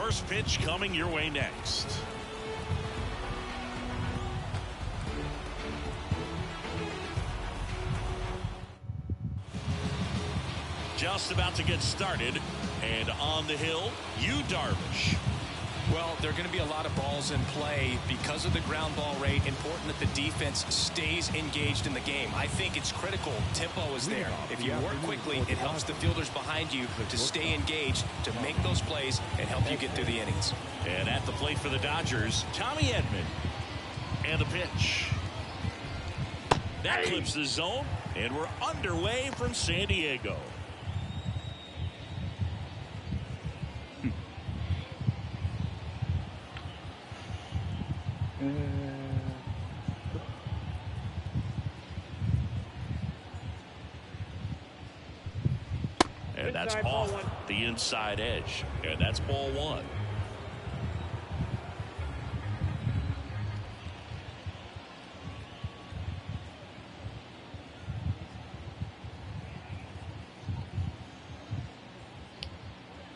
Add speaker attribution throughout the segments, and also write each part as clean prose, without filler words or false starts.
Speaker 1: First pitch coming your way next. Just about to get started, and on the hill, Darvish.
Speaker 2: Well, there are going to be a lot of balls in play because of the ground ball rate. Important that the defense stays engaged in the game. I think it's critical. Tempo is there. If you work quickly, it helps the fielders behind you to stay engaged, to make those plays, and help you get through the innings.
Speaker 1: And at the plate for the Dodgers, Tommy Edman. And the pitch. That clips the zone, and we're underway from San Diego. And that's off the inside edge. And that's ball one.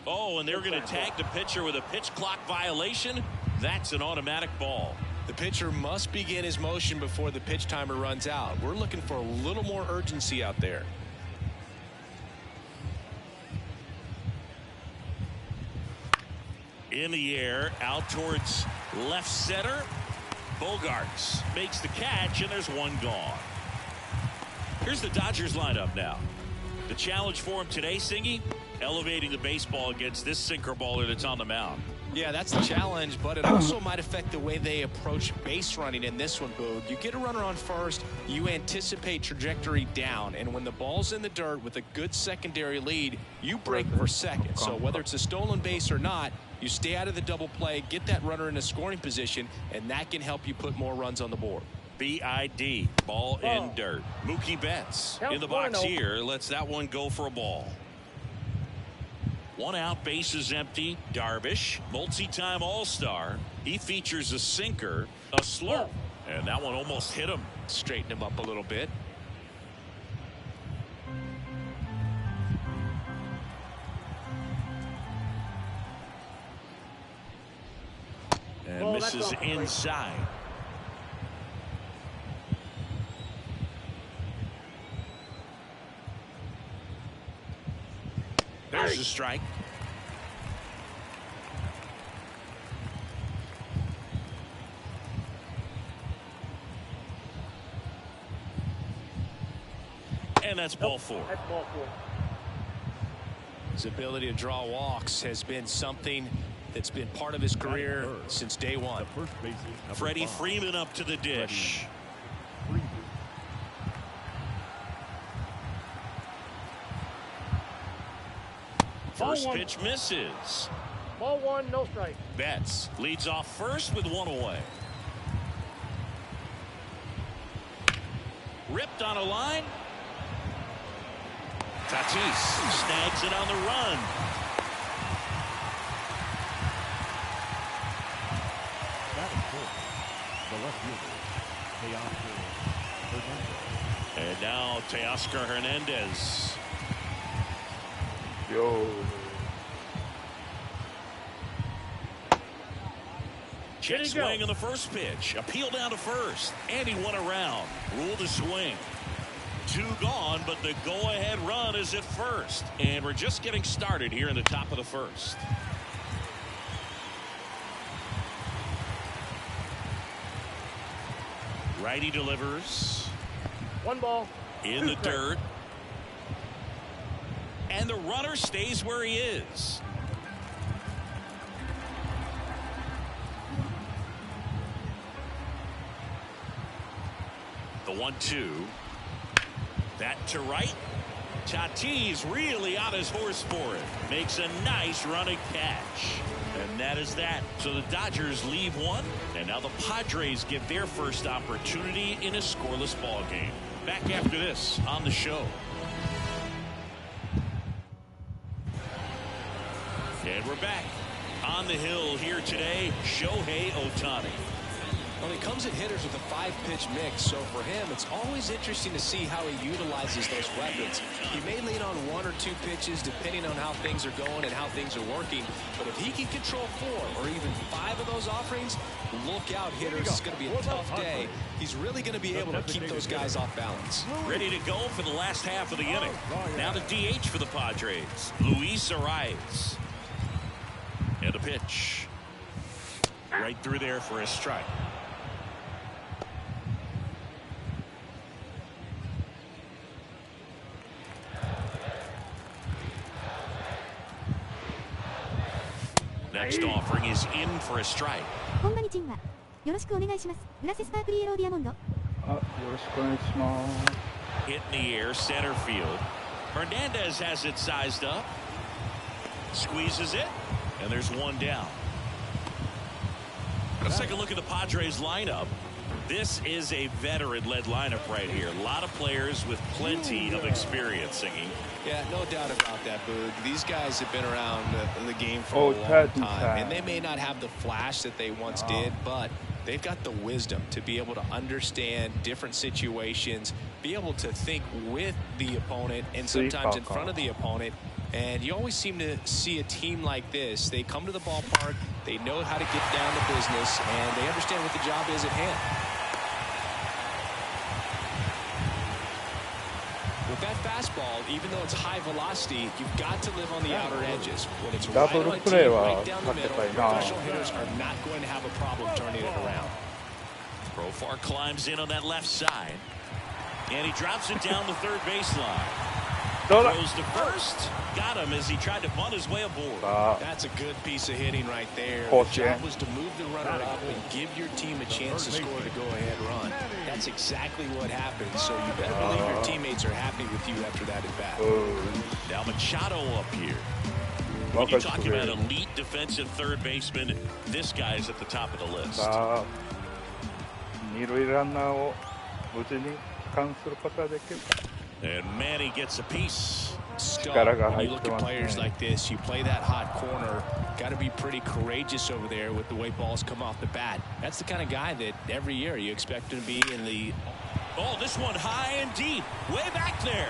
Speaker 1: Oh, and they're going to tag the pitcher with a pitch clock violation. That's an automatic ball.
Speaker 2: The pitcher must begin his motion before the pitch timer runs out. We're looking for a little more urgency out there.
Speaker 1: In the air, out towards left center. Bogarts makes the catch, and there's one gone. Here's the Dodgers lineup now. The challenge for him today, Singy, elevating the baseball against this sinker baller that's on the mound.
Speaker 2: Yeah, that's the challenge, but it also might affect the way they approach base running in this one, Boog. You get a runner on first, you anticipate trajectory down, and when the ball's in the dirt with a good secondary lead, you break for second. So whether it's a stolen base or not, you stay out of the double play, get that runner in a scoring position, and that can help you put more runs on the board.
Speaker 1: BID, ball in dirt. Mookie Betts in the box here, lets that one go for a ball. One out, base is empty. Darvish, multi-time All-Star. He features a sinker, a slurp, and that one almost hit him.
Speaker 2: Straighten him up a little bit.
Speaker 1: And misses inside. There's a strike. And that's ball four.
Speaker 2: His ability to draw walks has been something that's been part of his career since day one.
Speaker 1: Freddie Freeman up to the dish. First pitch misses.
Speaker 3: Ball one, no strike.
Speaker 1: Betts leads off first with one away. Ripped on a line. Tatis snags it on the run. And now Teoscar Hernandez. Check swing on the first pitch. Appeal down to first. And he went around. Ruled a swing. Two gone, but the go-ahead run is at first. And we're just getting started here in the top of the first. Righty delivers.
Speaker 3: One ball.
Speaker 1: In the dirt. And the runner stays where he is. The 1-2. That to right. Tatis really on his horse for it. Makes a nice running catch. And that is that. So the Dodgers leave one. And now the Padres get their first opportunity in a scoreless ball game. Back after this on the show. And we're back on the hill here today. Shohei Ohtani.
Speaker 2: Well, he comes at hitters with a 5-pitch mix, so for him, it's always interesting to see how he utilizes those weapons. He may lean on 1 or 2 pitches depending on how things are going and how things are working, but if he can control 4 or even 5 of those offerings, look out, hitters. It's going to be a tough day. He's really going to be able to keep those guys off balance.
Speaker 1: Ready to go for the last half of the inning. Now the DH for the Padres, Luis Arias. And a pitch. Right through there for a strike. Next offering is in for a strike.
Speaker 4: こんばんにちんは。よろしくお願いします。グラセスパークリーエローディアモンド。
Speaker 5: よろしくお願いします。
Speaker 1: Hit in the air, center field. Hernandez has it sized up. Squeezes it, and there's one down. Let's take a look at the Padres lineup. This is a veteran-led lineup right here. A lot of players with plenty of experience singing.
Speaker 2: Yeah, no doubt about that, Boog. These guys have been around the game for a long time, and they may not have the flash that they once did, but they've got the wisdom to be able to understand different situations, be able to think with the opponent and sometimes in front of the opponent. And you always seem to see a team like this. They come to the ballpark, they know how to get down to business, and they understand what the job is at hand. With that fastball, even though it's high velocity, you've got to live on the outer edges. When it's right on tee, right down the middle, professional hitters are not going to have a problem turning it around.
Speaker 1: Profar climbs in on that left side, and he drops it down the third baseline. Throws to first. Got him as he tried to bunt his way aboard.
Speaker 2: That's a good piece of hitting right there. The job was to move the runner up and give your team a chance to score the go-ahead run. That's exactly what happened, so you better believe your teammates are happy with you after that at-bat.
Speaker 1: Now Machado up here. When you talk about elite defensive third baseman, this guy's at the top of the list.
Speaker 5: 二塁ランナーを無事に帰還することができる。
Speaker 1: And Manny gets a piece.
Speaker 2: When you look at players like this, you play that hot corner, got to be pretty courageous over there with the way balls come off the bat. That's the kind of guy that every year you expect to be in the...
Speaker 1: Oh, this one high and deep, way back there.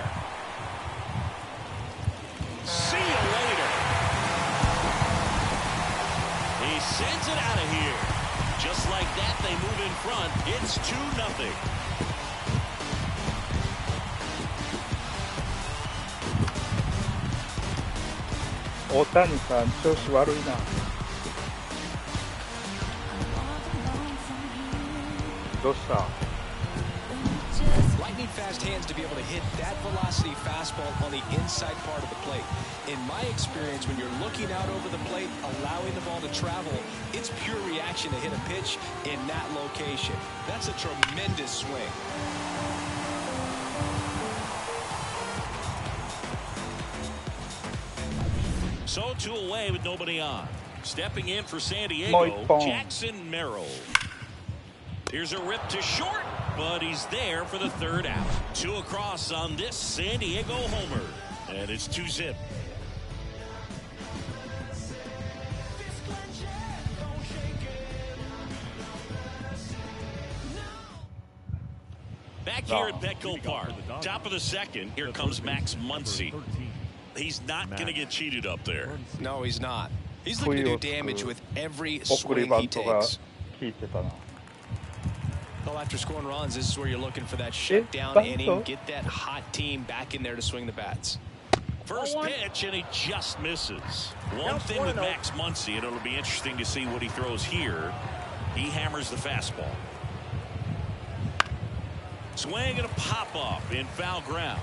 Speaker 1: See you later. He sends it out of here. Just like that, they move in front. It's 2-0.
Speaker 5: 大谷さん調子悪いな。どうした？
Speaker 2: Lightning fast hands to be able to hit that velocity fastball on the inside part of the plate. In my experience, when you're looking out over the plate, allowing the ball to travel, it's pure reaction to hit a pitch in that location. That's a tremendous swing.
Speaker 1: So 2 away with nobody on. Stepping in for San Diego, Jackson Merrill. Here's a rip to short, but he's there for the third out. 2 across on this San Diego homer, and it's 2-0. Back here at Petco Park, top of the second, here comes Max Muncy. He's not going to get cheated up there.
Speaker 2: No, he's not. He's looking to do damage with every swing he takes. Well, after scoring runs, this is where you're looking for that shutdown inning, get that hot team back in there to swing the bats.
Speaker 1: First pitch, and he just misses. One thing with Max Muncy, and it'll be interesting to see what he throws here. He hammers the fastball. Swing and a pop-off in foul ground.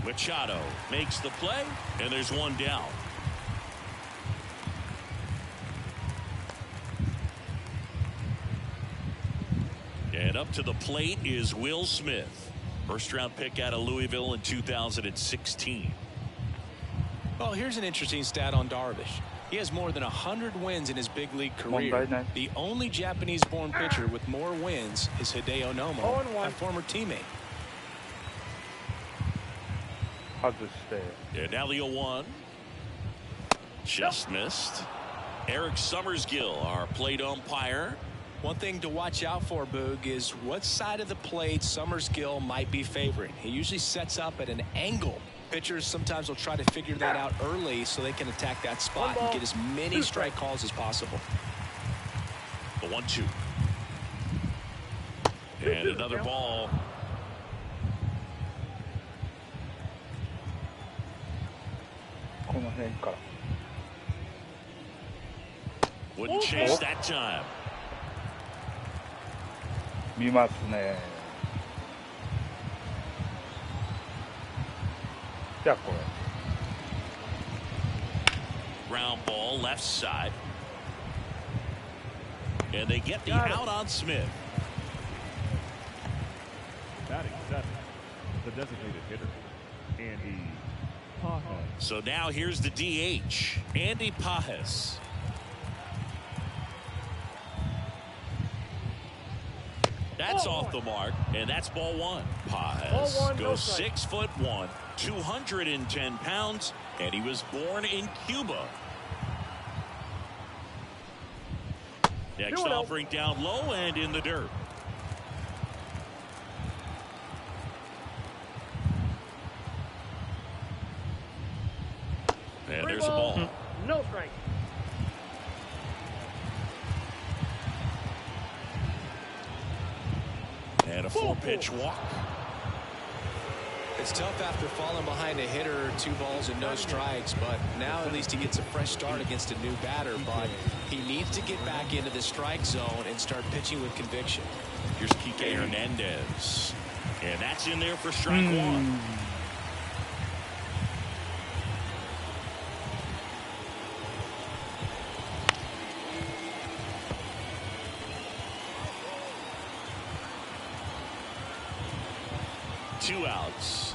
Speaker 1: Machado makes the play, and there's one down. And up to the plate is Will Smith. First-round pick out of Louisville in 2016.
Speaker 2: Well, here's an interesting stat on Darvish. He has more than 100 wins in his big league career. The only Japanese-born pitcher with more wins is Hideo Nomo, a former teammate.
Speaker 1: And now the 0-1. Just missed. Eric Summersgill, our plate umpire.
Speaker 2: One thing to watch out for, Boog, is what side of the plate Summerskill might be favoring. He usually sets up at an angle. Pitchers sometimes will try to figure that out early so they can attack that spot and get as many strike calls as possible.
Speaker 1: The 1-2. And another ball. Wouldn't chase that time.
Speaker 5: 見ますね。じゃあこれ。
Speaker 1: Ground ball left side. And they get the out on Smith.
Speaker 6: Batting seven, the designated hitter, Andy Pajes.
Speaker 1: So now here's the DH, Andy Pajes. That's off the mark, and that's ball one. Pajes goes 6'1", 210 pounds, and he was born in Cuba. Next offering down low and in the dirt. And there's a ball.
Speaker 3: No strike.
Speaker 1: And a 4-pitch walk.
Speaker 2: It's tough after falling behind a hitter, 2 balls and no strikes, but now at least he gets a fresh start against a new batter, but he needs to get back into the strike zone and start pitching with conviction.
Speaker 1: Here's Kike Hernandez. And that's in there for strike one. Two outs.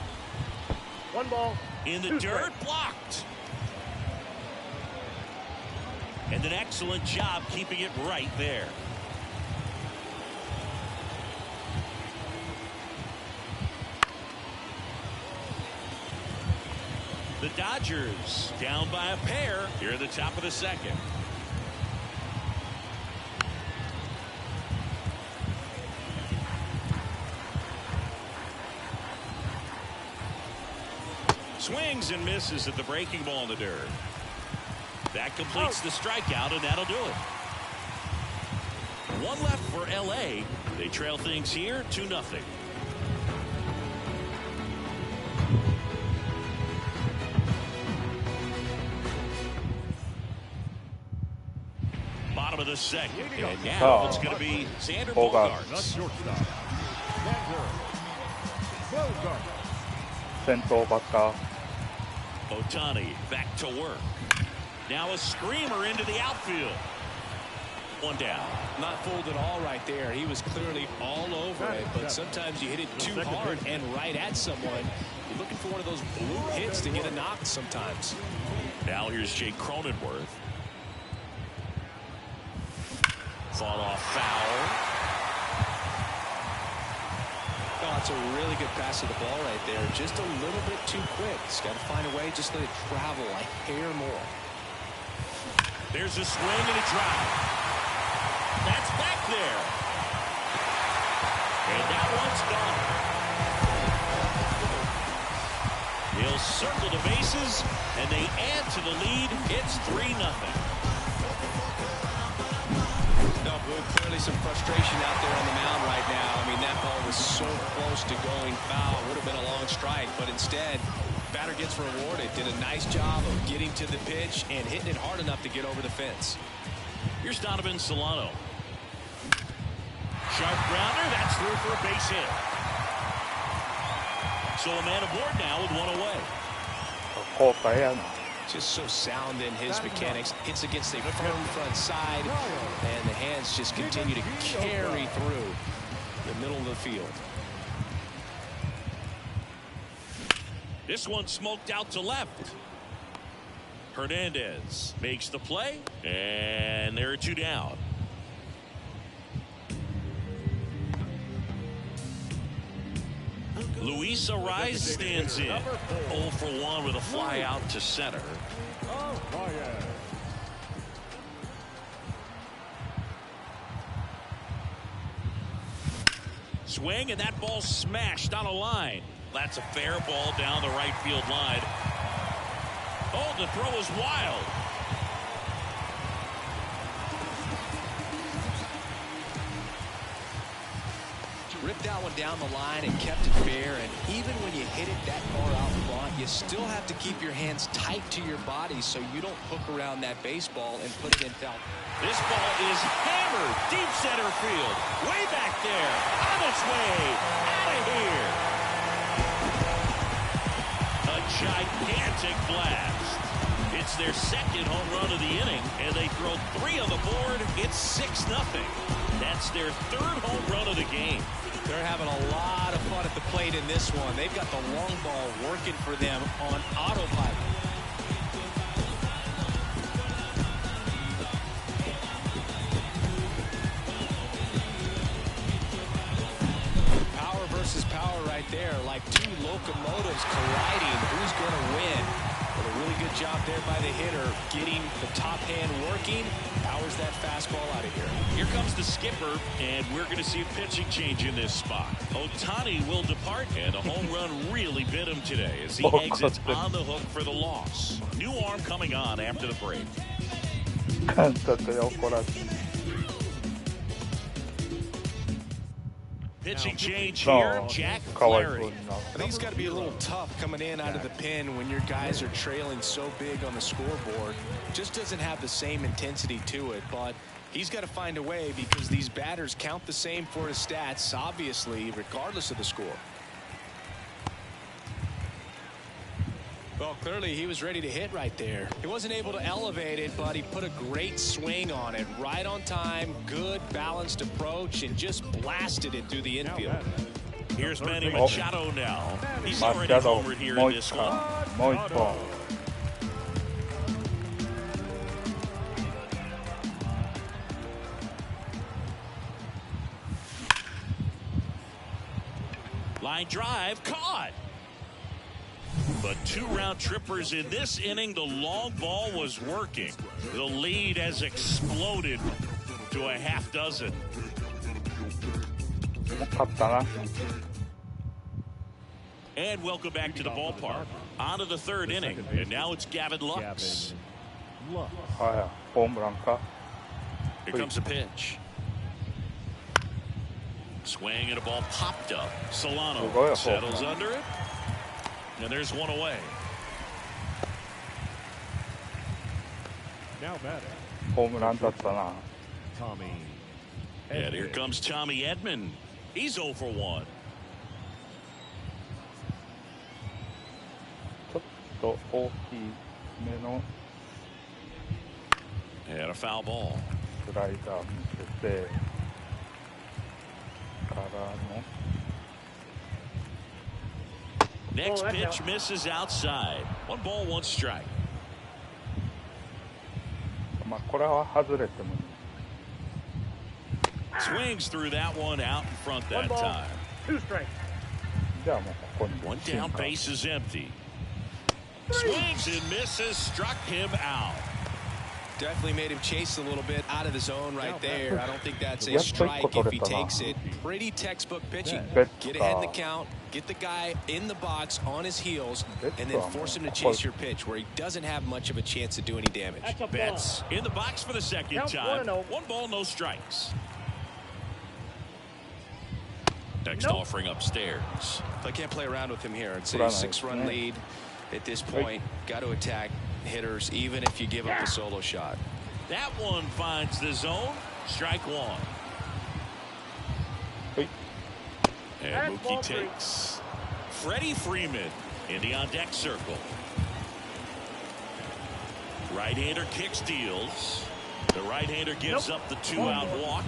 Speaker 3: 1 ball.
Speaker 1: In the dirt, blocked. And an excellent job keeping it right there. The Dodgers down by a pair here at the top of the second. Swings and misses at the breaking ball in the dirt. That completes the strikeout, and that'll do it. One left for LA. They trail things here 2-0. Bottom of the second, and now it's going to be Xander Bogaerts. Ohtani back to work. Now a screamer into the outfield. One down.
Speaker 2: Not fooled at all right there. He was clearly all over it, but sometimes you hit it too hard and right at someone. You're looking for one of those blue hits to get a knock sometimes.
Speaker 1: Now here's Jake Cronenworth. Fought off foul.
Speaker 2: Oh, it's a really good pass of the ball right there. Just a little bit too quick. He's got to find a way, just let it travel a hair more.
Speaker 1: There's a swing and a drive. That's back there. And that one's gone. He'll circle the bases, and they add to the lead. It's 3-0.
Speaker 2: No, clearly some frustration out there on the mound right now. I mean, that ball was so close to going foul. Would have been a long strike, but instead, batter gets rewarded. Did a nice job of getting to the pitch and hitting it hard enough to get over the fence.
Speaker 1: Here's Donovan Solano. Sharp grounder. That's through for a base hit. So a man aboard now with one away.
Speaker 2: Just so sound in his mechanics. Hits against a firm front side, and the hands just continue to carry through the middle of the field.
Speaker 1: This one smoked out to left. Hernandez makes the play, and there are 2 down. Luis Ariz stands in. 0 for 1 with a fly out to center. Swing, and that ball smashed on a line. That's a fair ball down the right field line. Oh, the throw is wild.
Speaker 2: Ripped that one down the line and kept it fair, and even when you hit it that far out front, you still have to keep your hands tight to your body so you don't hook around that baseball and put it in foul.
Speaker 1: This ball is hammered deep center field, way back there, on its way out of here. A gigantic blast. It's their second home run of the inning, and they throw 3 on the board. It's 6-0. That's their 3rd home run of the game.
Speaker 2: They're having a lot of fun at the plate in this one. They've got the long ball working for them on autopilot. Power versus power right there, like 2 locomotives colliding. Who's going to win? But a really good job there by the hitter, getting the top hand working. Powers that fastball out of here.
Speaker 1: Here comes the skipper, and we're going to see a pitching change in this spot. Ohtani will depart, and the home run really bit him today as he exits on the hook for the loss. New arm coming on after the break. Pitching change here, Jack Flaherty.
Speaker 2: I think it's got to be a little tough coming in out of the pen when your guys are trailing so big on the scoreboard. Just doesn't have the same intensity to it, but he's got to find a way because these batters count the same for his stats, obviously, regardless of the score. Well, clearly he was ready to hit right there. He wasn't able to elevate it, but he put a great swing on it. Right on time, good balanced approach, and just blasted it through the infield.
Speaker 1: Here's Manny Machado now. He's already homered here in this one. Line drive, caught. But 2 round trippers in this inning. The long ball was working. The lead has exploded to a half dozen. And welcome back to the ballpark. On to the 3rd inning. And now it's Gavin Lux. Here comes the pitch. Swing and a ball popped up. Solano settles under it. And there's one away.
Speaker 6: Now batting. Tommy.
Speaker 1: And here comes Tommy Edman. He's 0 for 1. And a foul ball. Next pitch misses outside. 1 ball, 1 strike. Swings through that one out in front that
Speaker 3: 1 ball,
Speaker 1: time.
Speaker 3: 2 strikes.
Speaker 1: 1 down, base is empty. Swings and misses, struck him out.
Speaker 2: Definitely made him chase a little bit out of the zone right there. I don't think that's a strike if he takes it. Pretty textbook pitching. Get ahead in the count, get the guy in the box on his heels, and then force him to chase your pitch where he doesn't have much of a chance to do any damage.
Speaker 1: Betts in the box for the 2nd time. 1 ball, no strikes. Next offering upstairs.
Speaker 2: I can't play around with him here. It's a 6-run lead at this point. Got to attack hitters even if you give up a solo shot.
Speaker 1: That one finds the zone. Strike 1. And Mookie takes. Freddie Freeman in the on-deck circle. Right-hander kick steals. The right-hander gives up the 2-out walk.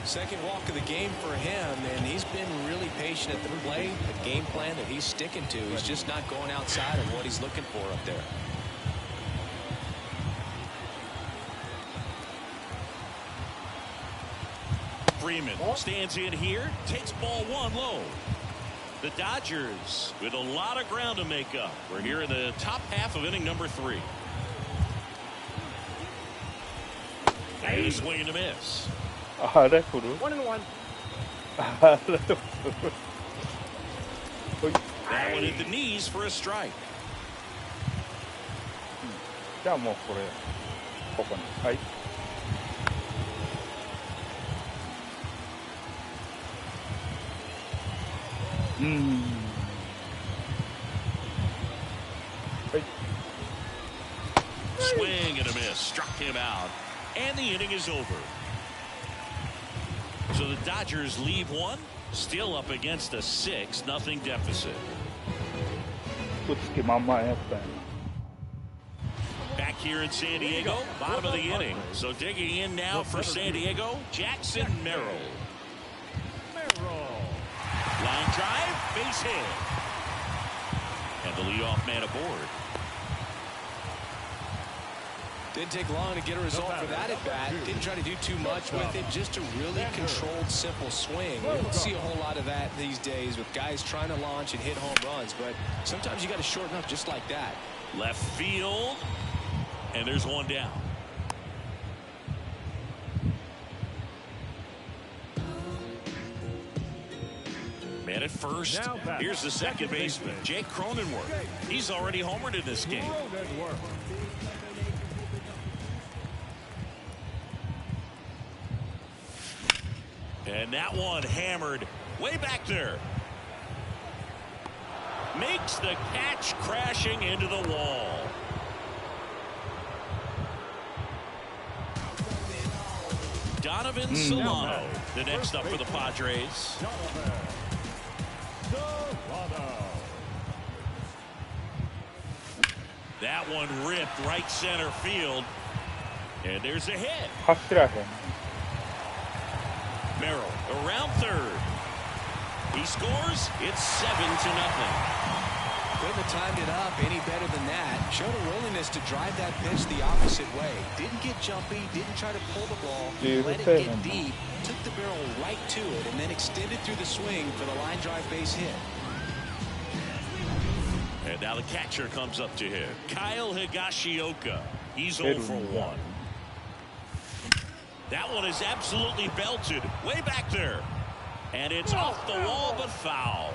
Speaker 2: Second walk of the game for him, and he's been really patient at the plate. The game plan that he's sticking to. He's just not going outside of what he's looking for up there.
Speaker 1: Freeman stands in here, takes ball 1 low. The Dodgers with a lot of ground to make up. We're here in the top half of inning number 3. And a swing and a miss.
Speaker 3: 1-1.
Speaker 1: That one hit the knees for a strike.
Speaker 5: じゃあもうこれここにはい。はい。
Speaker 1: Swing and a miss, struck him out, and the inning is over. So the Dodgers leave one, still up against a 6-0 deficit.
Speaker 5: ぶつけまんまやったんやな。
Speaker 1: Back here in San Diego, bottom of the inning. So digging in now for San Diego, Jackson Merrill. Line drive, base hit. And the leadoff man aboard.
Speaker 2: Didn't take long to get a result for that at bat. Didn't try to do too much with it. Just a really controlled, simple swing. We don't see a whole lot of that these days with guys trying to launch and hit home runs. But sometimes you got to shorten up just like that.
Speaker 1: Left field. And there's one down. Man at first. Here's the second baseman, Jake Cronenworth. He's already homered in this game. And that one hammered way back there. Makes the catch, crashing into the wall. Donovan Solano, the next up for the Padres. That one ripped right center field. And there's a hit.
Speaker 5: 走らへん。
Speaker 1: Merrill around third. He scores. It's 7-0.
Speaker 2: Couldn't have timed it up any better than that. Showed a willingness to drive that pitch the opposite way. Didn't get jumpy, didn't try to pull the ball. Let it get deep, took the barrel right to it, and then extended through the swing for the line drive base hit.
Speaker 1: And now the catcher comes up to him. Kyle Higashioka. He's 0 for 1. That one is absolutely belted way back there. And it's off the wall but foul.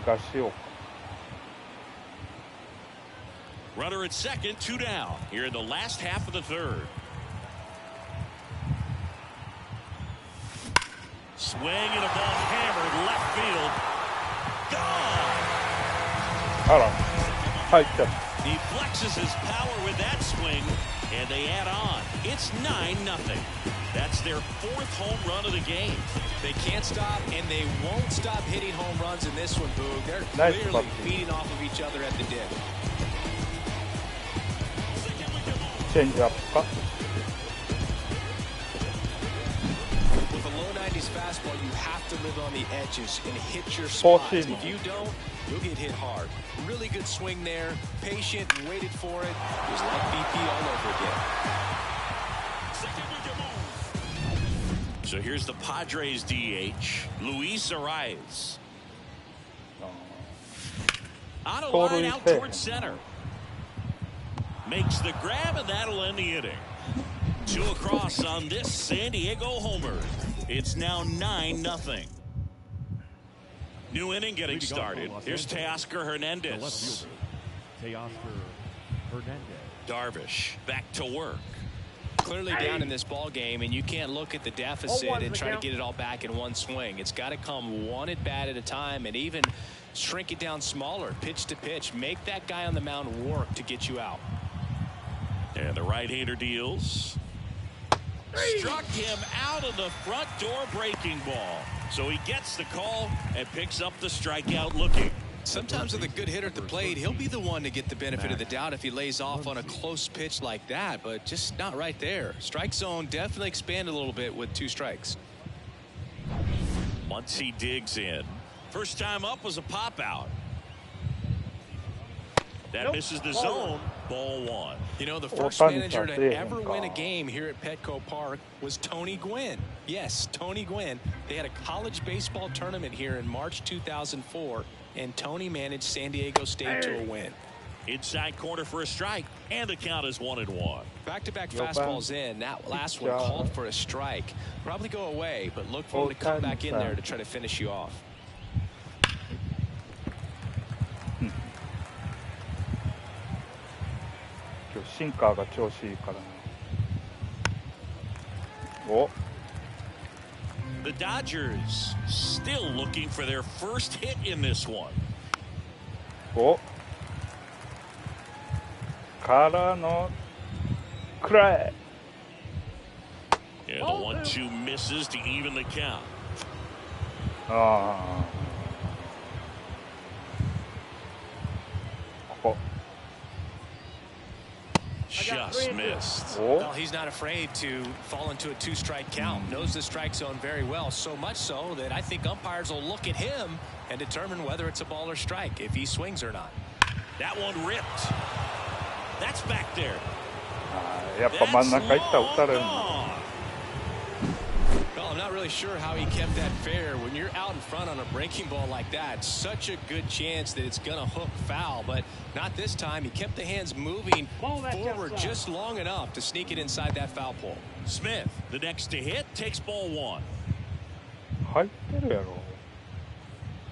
Speaker 5: 東岡。
Speaker 1: Runner at second, 2 down here in the last half of the third. Swing and a ball hammered left field. Gone.
Speaker 5: あら、入った。
Speaker 1: He flexes his power with that swing, and they add on. It's 9-0. That's their 4th home run of the game.
Speaker 2: They can't stop, and they won't stop hitting home runs in this one, Boog. They're clearly feeding off of each other at the dip.
Speaker 5: チェンジアップか。
Speaker 2: With a low 90s fastball, you have to live on the edges and hit your spots. If you don't, you'll get hit hard. Really good swing there. Patient, waited for it. It was like BP all over again.
Speaker 1: So here's the Padres DH, Luis Arias. On a line out towards center. Makes the grab, and that'll end the inning. 2 across on this San Diego homer. It's now 9-0. New inning getting started. Here's Teoscar Hernandez. Darvish back to work.
Speaker 2: Clearly down in this ball game, and you can't look at the deficit and try to get it all back in one swing. It's got to come one at bat at a time, and even shrink it down smaller, pitch to pitch. Make that guy on the mound work to get you out.
Speaker 1: And the right-hander deals. Struck him out of the front door breaking ball. So he gets the call and picks up the strikeout looking.
Speaker 2: Sometimes with a good hitter at the plate, he'll be the one to get the benefit of the doubt if he lays off on a close pitch like that, but just not right there. Strike zone definitely expanded a little bit with 2 strikes.
Speaker 1: Once he digs in. First time up was a pop out. That misses the zone. Ball 1.
Speaker 2: You know, the first manager to ever win a game here at Petco Park was Tony Gwynn. Yes, Tony Gwynn. They had a college baseball tournament here in March 2004, and Tony managed San Diego State to a win.
Speaker 1: Inside corner for a strike, and the count is 1-1.
Speaker 2: Back-to-back fastballs in. That last one called for a strike. Probably go away, but look for him to come back in there to try to finish you off.
Speaker 5: 今日シンカーが調子いいからね。お。
Speaker 1: The Dodgers still looking for their first hit in this one.
Speaker 5: お。からのくらい。
Speaker 1: And the 1-2 misses to even the count.
Speaker 5: ああ。ここ。
Speaker 1: Just missed.
Speaker 2: Well, he's not afraid to fall into a two-strike count. Knows the strike zone very well, so much so that I think umpires will look at him and determine whether it's a ball or strike, if he swings or not.
Speaker 1: That one ripped. That's back there.
Speaker 5: やっぱ真ん中行ったら打たれるんだ。
Speaker 2: Well, I'm not really sure how he kept that fair. When you're out in front on a breaking ball like that, such a good chance that it's going to hook foul, but not this time. He kept the hands moving forward just long enough to sneak it inside that foul pole.
Speaker 1: Smith, the next to hit, takes ball 1.
Speaker 5: 入ってるやろ。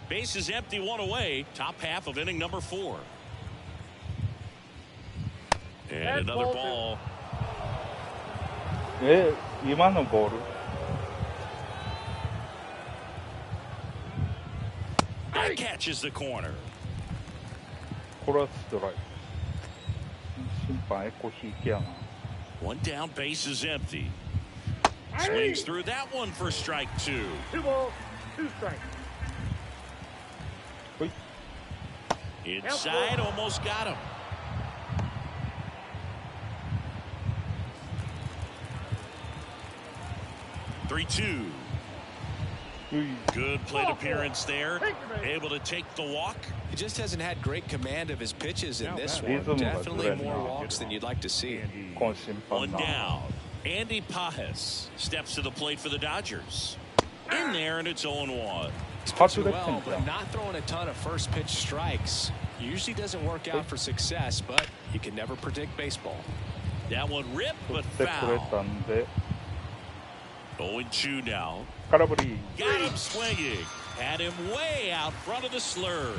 Speaker 1: Base is empty, 1 away. Top half of inning number 4. And another ball.
Speaker 5: 今のボール。
Speaker 1: That catches the corner.
Speaker 5: これはストライク。審判エコ引きやな。
Speaker 1: One down, base is empty. Swings through that one for strike 2.
Speaker 3: 2 balls, 2 strikes.
Speaker 5: ほい。
Speaker 1: Inside, almost got him. Three-two. Good plate appearance there. Able to take the walk.
Speaker 2: He just hasn't had great command of his pitches in this one. Definitely more walks than you'd like to see.
Speaker 5: この審判
Speaker 1: One
Speaker 5: な。
Speaker 1: down. Andy Pajes steps to the plate for the Dodgers. In there, and it's 0-1.
Speaker 2: He's pitching well, but not throwing a ton of first pitch strikes. Usually doesn't work out for success, but you can never predict baseball.
Speaker 1: That one ripped, but
Speaker 5: 振ってくれ
Speaker 1: foul.
Speaker 5: たんで。
Speaker 1: 0-2 now.
Speaker 5: 空振り。
Speaker 1: Got him swinging. Had him way out front of the slur.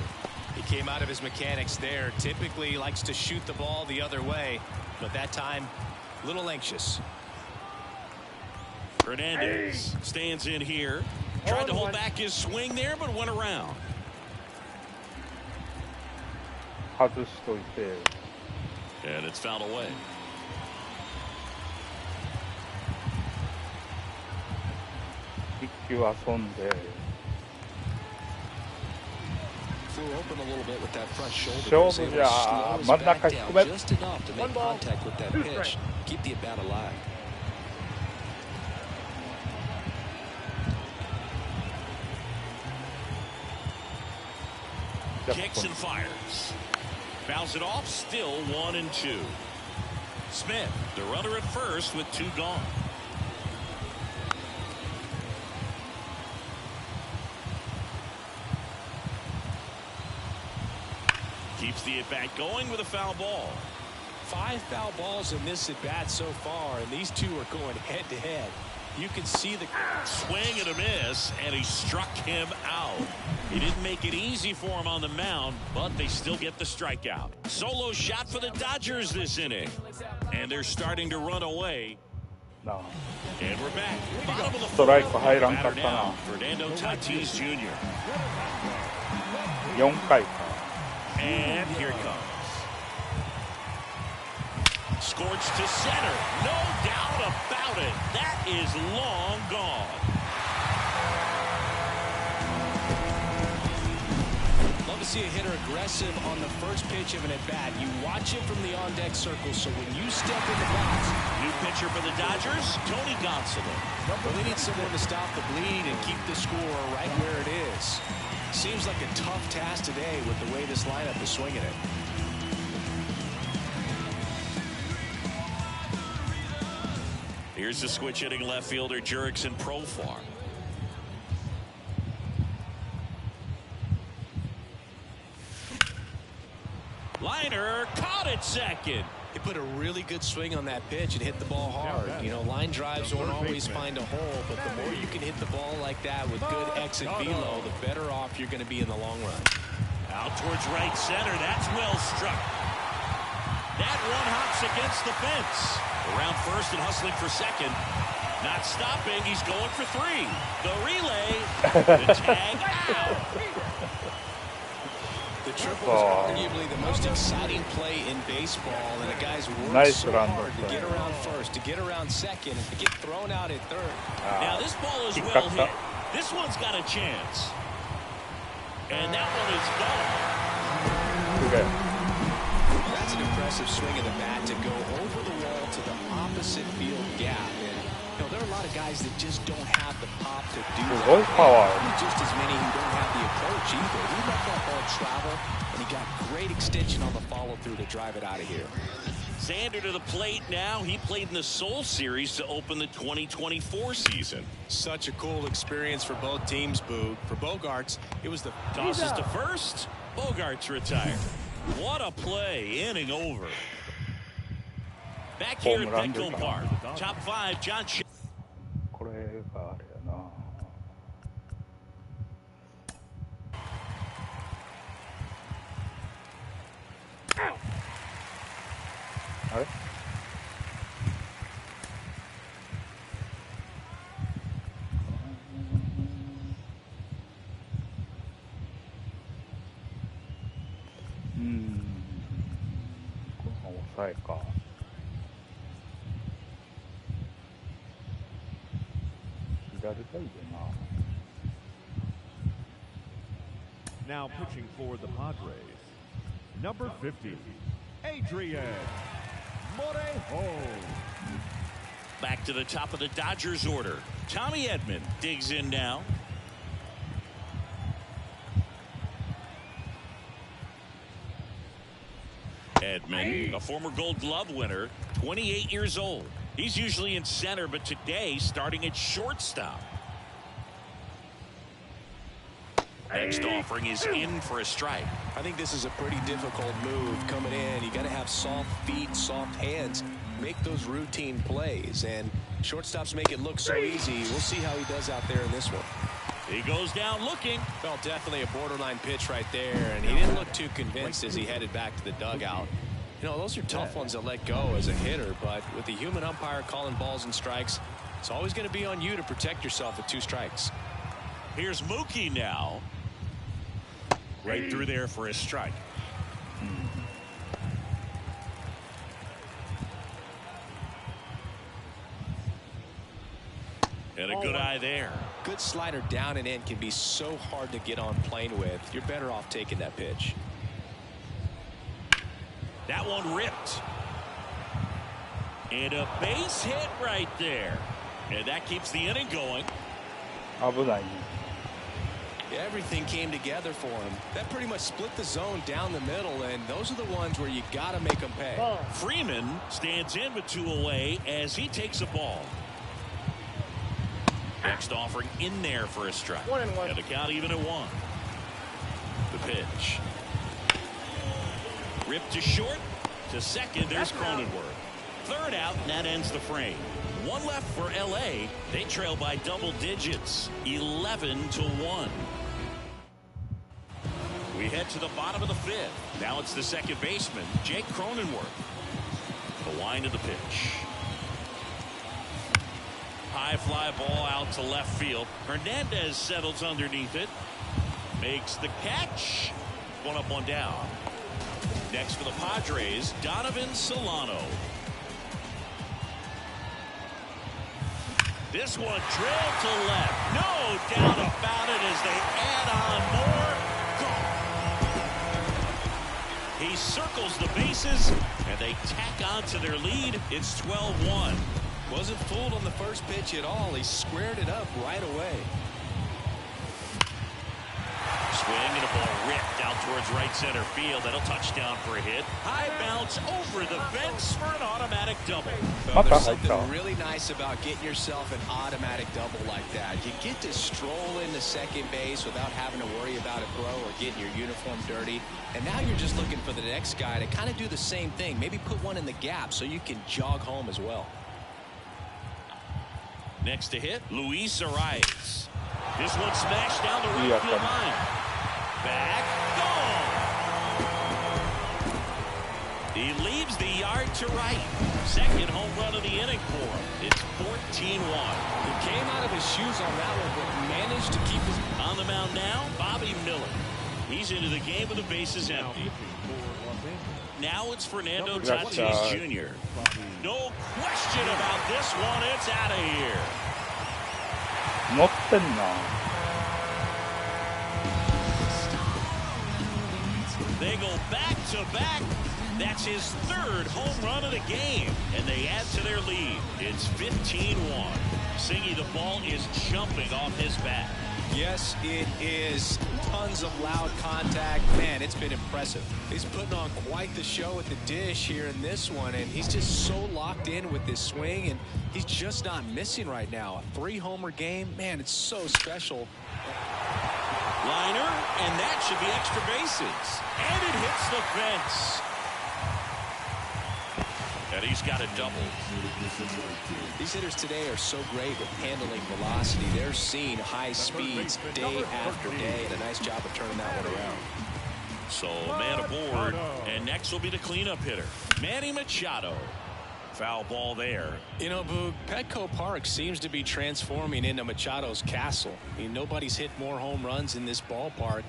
Speaker 2: He came out of his mechanics there. Typically he likes to shoot the ball the other way, but that time, a little anxious.
Speaker 1: Hernandez stands in here. Tried to hold back his swing there, but went around.
Speaker 5: 外しといて。
Speaker 1: And it's fouled away.
Speaker 5: 一球遊んで。
Speaker 2: Flew open a little bit with that front shoulder.
Speaker 5: 勝負じゃ。真ん中低め。
Speaker 2: Just enough to make contact with that pitch. Keep the at-bat alive.
Speaker 1: Kicks and fires. Fouls it off, still 1-2. Smith, the runner at first with 2 gone. Keeps the at-bat going with a foul ball.
Speaker 2: 5 foul balls in this at-bat so far, and these two are going head-to-head. You can see the
Speaker 1: swing and a miss, and he struck him out. He didn't make it easy for him on the mound, but they still get the strikeout. Solo shot for the Dodgers this inning, and they're starting to run away.
Speaker 5: No.
Speaker 1: And we're back. Bottom of the
Speaker 5: ストライク入らんか
Speaker 1: batter
Speaker 5: ったな。
Speaker 1: now, Fernando Tatis Jr.
Speaker 5: 4回か。
Speaker 1: And here it comes. Scorched to center. No doubt about it. That is long gone.
Speaker 2: Love to see a hitter aggressive on the first pitch of an at-bat. You watch it from the on-deck circle, so when you step in the box.
Speaker 1: New pitcher for the Dodgers, Tony Gonsolin.
Speaker 2: Well, they need someone to stop the bleed and keep the score right where it is. Seems like a tough task today with the way this lineup is swinging it.
Speaker 1: Here's the switch hitting left fielder Jurickson Profar. Liner caught at second.
Speaker 2: He put a really good swing on that pitch and hit the ball hard. You know, line drives won't always find a hole, but the more you can hit the ball like that with good exit velo, the better off you're going to be in the long run.
Speaker 1: Out towards right center. That's well struck. That one hops against the fence. Around first and hustling for second. Not stopping. He's going for three. The relay. The tag out.
Speaker 2: The triple is arguably the most exciting play in baseball, and the guys work so hard to get around first, to get around second, and to get thrown out at third.
Speaker 1: Now this ball is well hit. This one's got a chance. And that one is gone.
Speaker 5: Okay.
Speaker 2: That's an impressive swing of the bat to go over the wall to the opposite field gap. And, you know, there are a lot of guys that just don't have the pop to do that.
Speaker 5: Power.
Speaker 2: Just as many who don't have the approach either. He let that ball travel, and he got great extension on the follow-through to drive it out of here.
Speaker 1: Xander to the plate now. He played in the Seoul Series to open the 2024 season.
Speaker 2: Such a cool experience for both teams, Boog. For Bogarts, it was the
Speaker 1: tosses to first. Bogarts retired. What a play. Inning over. Back here at Petco Park. Top five, John.
Speaker 5: これがあれやな。あれ？この抑えか。左がいいな。
Speaker 6: Now pitching for the Padres, number 50, Adrian Morejo.
Speaker 1: Back to the top of the Dodgers order. Tommy Edman digs in now. Edman, a former Gold Glove winner, 28 years old. He's usually in center, but today starting at shortstop. Next offering is in for a strike.
Speaker 2: I think this is a pretty difficult move coming in. You got to have soft feet, soft hands, make those routine plays, and shortstops make it look so easy. We'll see how he does out there in this one.
Speaker 1: He goes down looking.
Speaker 2: Well, definitely a borderline pitch right there, and he didn't look too convinced as he headed back to the dugout. You know, those are tough ones to let go as a hitter, but with the human umpire calling balls and strikes, it's always going to be on you to protect yourself with 2 strikes.
Speaker 1: Here's Mookie now. Right through there for a strike. And a good eye there.
Speaker 2: Good slider down and in can be so hard to get on plane with. You're better off taking that pitch.
Speaker 1: That one ripped. And a base hit right there. And that keeps the inning going.
Speaker 5: 危ないね。
Speaker 2: Everything came together for him. That pretty much split the zone down the middle, and those are the ones where you got to make them pay.
Speaker 1: Freeman stands in with 2 away as he takes a ball. Next offering in there for a strike.
Speaker 3: 1-1.
Speaker 1: And the count even at 1. The pitch. Ripped to short. To second, there's Cronenworth. Third out, and that ends the frame. 1 left for LA. They trail by double digits, 11-1. We head to the bottom of the 5th. Now it's the second baseman, Jake Cronenworth. The wind of the pitch. High fly ball out to left field. Hernandez settles underneath it. Makes the catch. 1 up, 1 down. Next for the Padres, Donovan Solano. This one drilled to left. No doubt about it as they add on more. He circles the bases, and they tack on to their lead. It's 12-1.
Speaker 2: Wasn't fooled on the first pitch at all. He squared it up right away.
Speaker 1: Swing and a ball ripped out towards right center field. That'll touch down for a hit. High bounce over the fence for an automatic double.
Speaker 2: Well, there's something really nice about getting yourself an automatic double like that. You get to stroll into second base without having to worry about a throw or getting your uniform dirty. And now you're just looking for the next guy to kind of do the same thing. Maybe put one in the gap so you can jog home as well.
Speaker 1: Next to hit, Luis Arias. This one smashed down the right field line. Back, gone. He leaves the yard to right. Second home run of the inning for him. It's 14-1.
Speaker 2: He came out of his shoes on that one, but managed to keep his...
Speaker 1: On the mound now, Bobby Miller. He's into the game with the bases empty. Now it's Fernando Tatis Jr. No question about this one. It's out of here.
Speaker 5: 乗ってんな。
Speaker 1: They go back to back. That's his third home run of the game, and they add to their lead. It's 15-1. Singy, the ball is jumping off his bat.
Speaker 2: Yes, it is. Tons of loud contact. Man, it's been impressive. He's putting on quite the show at the dish here in this one, and he's just so locked in with this swing, and he's just not missing right now. A 3-homer game, man, it's so special.
Speaker 1: Liner, and that should be extra bases. And it hits the fence. And he's got a double.
Speaker 2: These hitters today are so great with handling velocity. They're seeing high speeds day after day, and a nice job of turning that one around.
Speaker 1: So, man aboard, and next will be the cleanup hitter, Manny Machado. Foul ball there.
Speaker 2: You know, Boog, Petco Park seems to be transforming into Machado's castle. I mean, nobody's hit more home runs in this ballpark.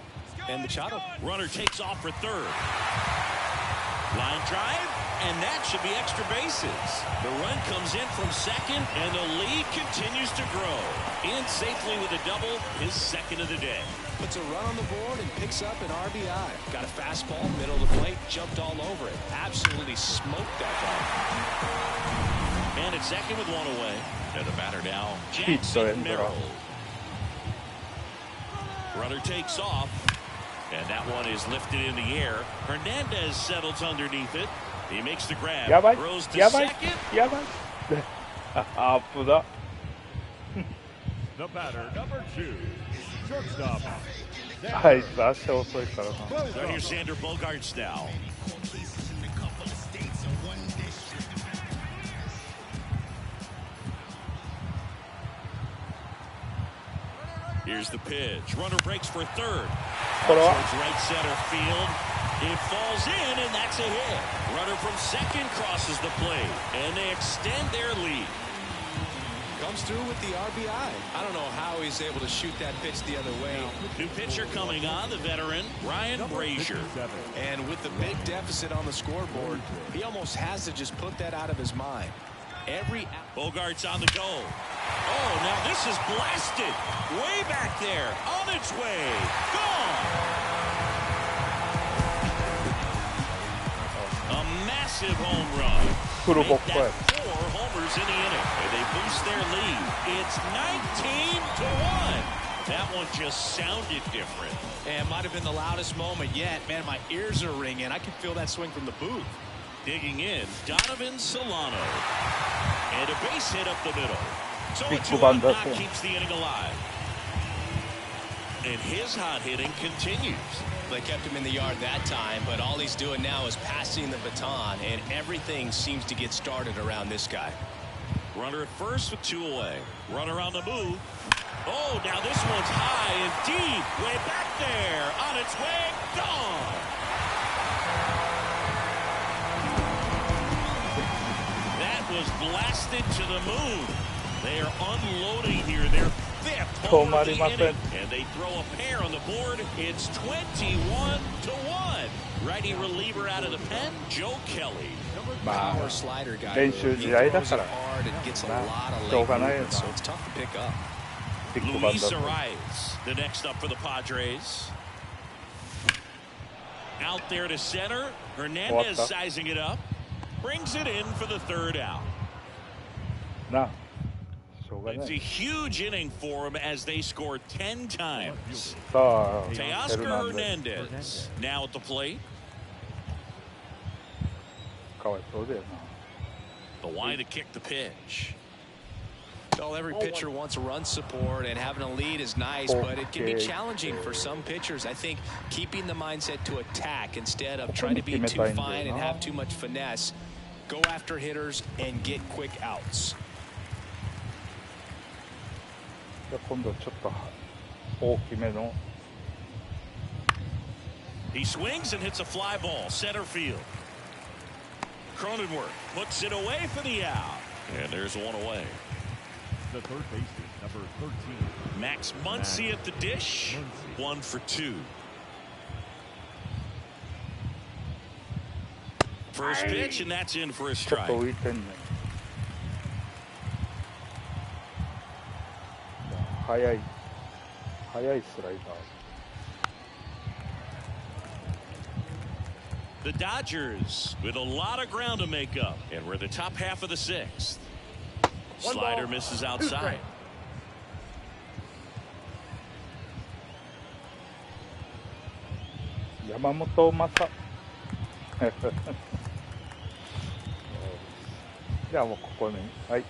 Speaker 2: And Machado...
Speaker 1: Runner takes off for third. Line drive, and that should be extra bases. The run comes in from second, and the lead continues to grow. In safely with a double, his second of the day.
Speaker 2: Puts a run on the board and picks up an RBI. Got a fastball, middle of the plate, jumped all over it. Absolutely smoked that ball.
Speaker 1: And at second with one away. And the batter now, Jackson Merrill. Runner takes off. And that one is lifted in the air. Hernandez settles underneath it. He makes the grab. Throws to second.
Speaker 6: The batter, number 2, shortstop.
Speaker 1: So here's Xander Bogaerts now. Here's the pitch. Runner breaks for third. Towards right center field. It falls in, and that's a hit. Runner from second crosses the plate, and they extend their lead.
Speaker 2: Comes through with the RBI. I don't know how he's able to shoot that pitch the other way.
Speaker 1: New pitcher coming on, the veteran, Ryan Brazier.
Speaker 2: And with the big deficit on the scoreboard, he almost has to just put that out of his mind.
Speaker 1: Bogaerts on the go. Oh, now this is blasted. Way back there. On its way. Gone. A massive home run. Make that 4 homers in the inning. And they boost their lead. It's 19-1. That one just sounded different.
Speaker 2: And might have been the loudest moment yet. Man, my ears are ringing. I can feel that swing from the booth.
Speaker 1: Digging in, Donovan Solano. And a base hit up the middle. So a 2-1 knock keeps the inning alive. And his hot hitting continues.
Speaker 2: They kept him in the yard that time, but all he's doing now is passing the baton, and everything seems to get started around this guy.
Speaker 1: Runner at first with 2 away. Runner on the move. Oh, now this one's high and deep. Way back there. On its way. Gone. Was blasted to the moon. They are unloading here. Their 5th home of the inning, and they throw a pair on the board. It's 21-1. Righty reliever out of the pen, Joe Kelly.
Speaker 2: Power slider guy. He throws it hard and gets a lot of late movement, so it's tough to pick up.
Speaker 1: Luis Arias, the next up for the Padres. Out there to center. Hernandez sizing it up. Brings it in for the 3rd out.
Speaker 5: な、正
Speaker 1: It's a huge inning for him as they scored 10 times.
Speaker 5: さあ、ヘル
Speaker 1: Teoscar
Speaker 5: ナンデ
Speaker 1: Hernandez now at the plate.
Speaker 5: かわいそうだよな。
Speaker 1: The line to kick the pitch.
Speaker 2: Well, every pitcher wants run support, and having a lead is nice, but it can be challenging for some pitchers. I think keeping the mindset to attack instead of trying to be too fine and have too much finesse. Go after hitters and get quick outs.
Speaker 5: じゃあ今度ちょっと大きめの。
Speaker 1: He swings and hits a fly ball center field. Cronenworth puts it away for the out, and there's one away.
Speaker 6: The third baseman, number 13.
Speaker 1: Max Muncy at the dish. 1 for 2. First pitch, and that's in for a
Speaker 5: ちょっ
Speaker 1: strike.
Speaker 5: と浮いてんねん。速いスライダー。
Speaker 1: The Dodgers with a lot of ground to make up, and we're the top half of the 6th. Slider misses outside.
Speaker 5: 山本昌。じゃあもうここに。はい。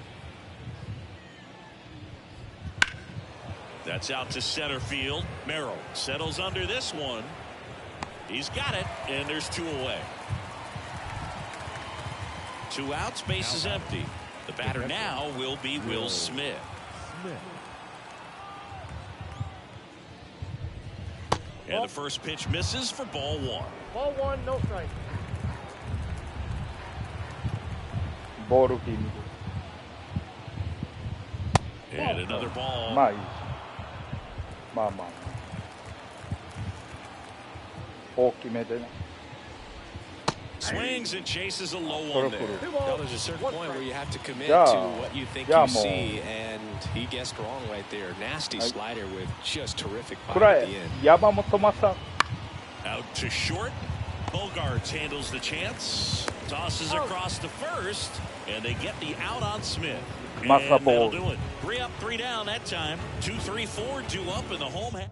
Speaker 1: That's out to center field. Merrill settles under this one. He's got it, and there's 2 away. 2 outs, base is empty. The batter now will be Will Smith. And the first pitch misses for ball 1.
Speaker 3: Ball 1, no strike.
Speaker 5: ボール気味で。
Speaker 1: And another ball.
Speaker 5: まあいいし。まあまあ。大きめでね。
Speaker 1: Swings and chases a low
Speaker 5: それ
Speaker 1: one
Speaker 5: 来
Speaker 1: there.
Speaker 5: る。
Speaker 2: Well, there's a certain point where you have to commit
Speaker 5: Yeah.
Speaker 2: to what you think
Speaker 5: Yeah,
Speaker 2: you
Speaker 5: mo.
Speaker 2: see, and he guessed wrong right there. Nasty slider with just terrific
Speaker 5: こ
Speaker 2: power
Speaker 5: れ
Speaker 2: at the end.
Speaker 5: 山本昌。
Speaker 1: Out to short. Bogarts handles the chance. Tosses across to first, and they get the out on Smith. And
Speaker 5: Massa
Speaker 1: that'll
Speaker 5: ball.
Speaker 1: do it. 3 up, 3 down that time. 2, 3, 4, 2 up in the home half.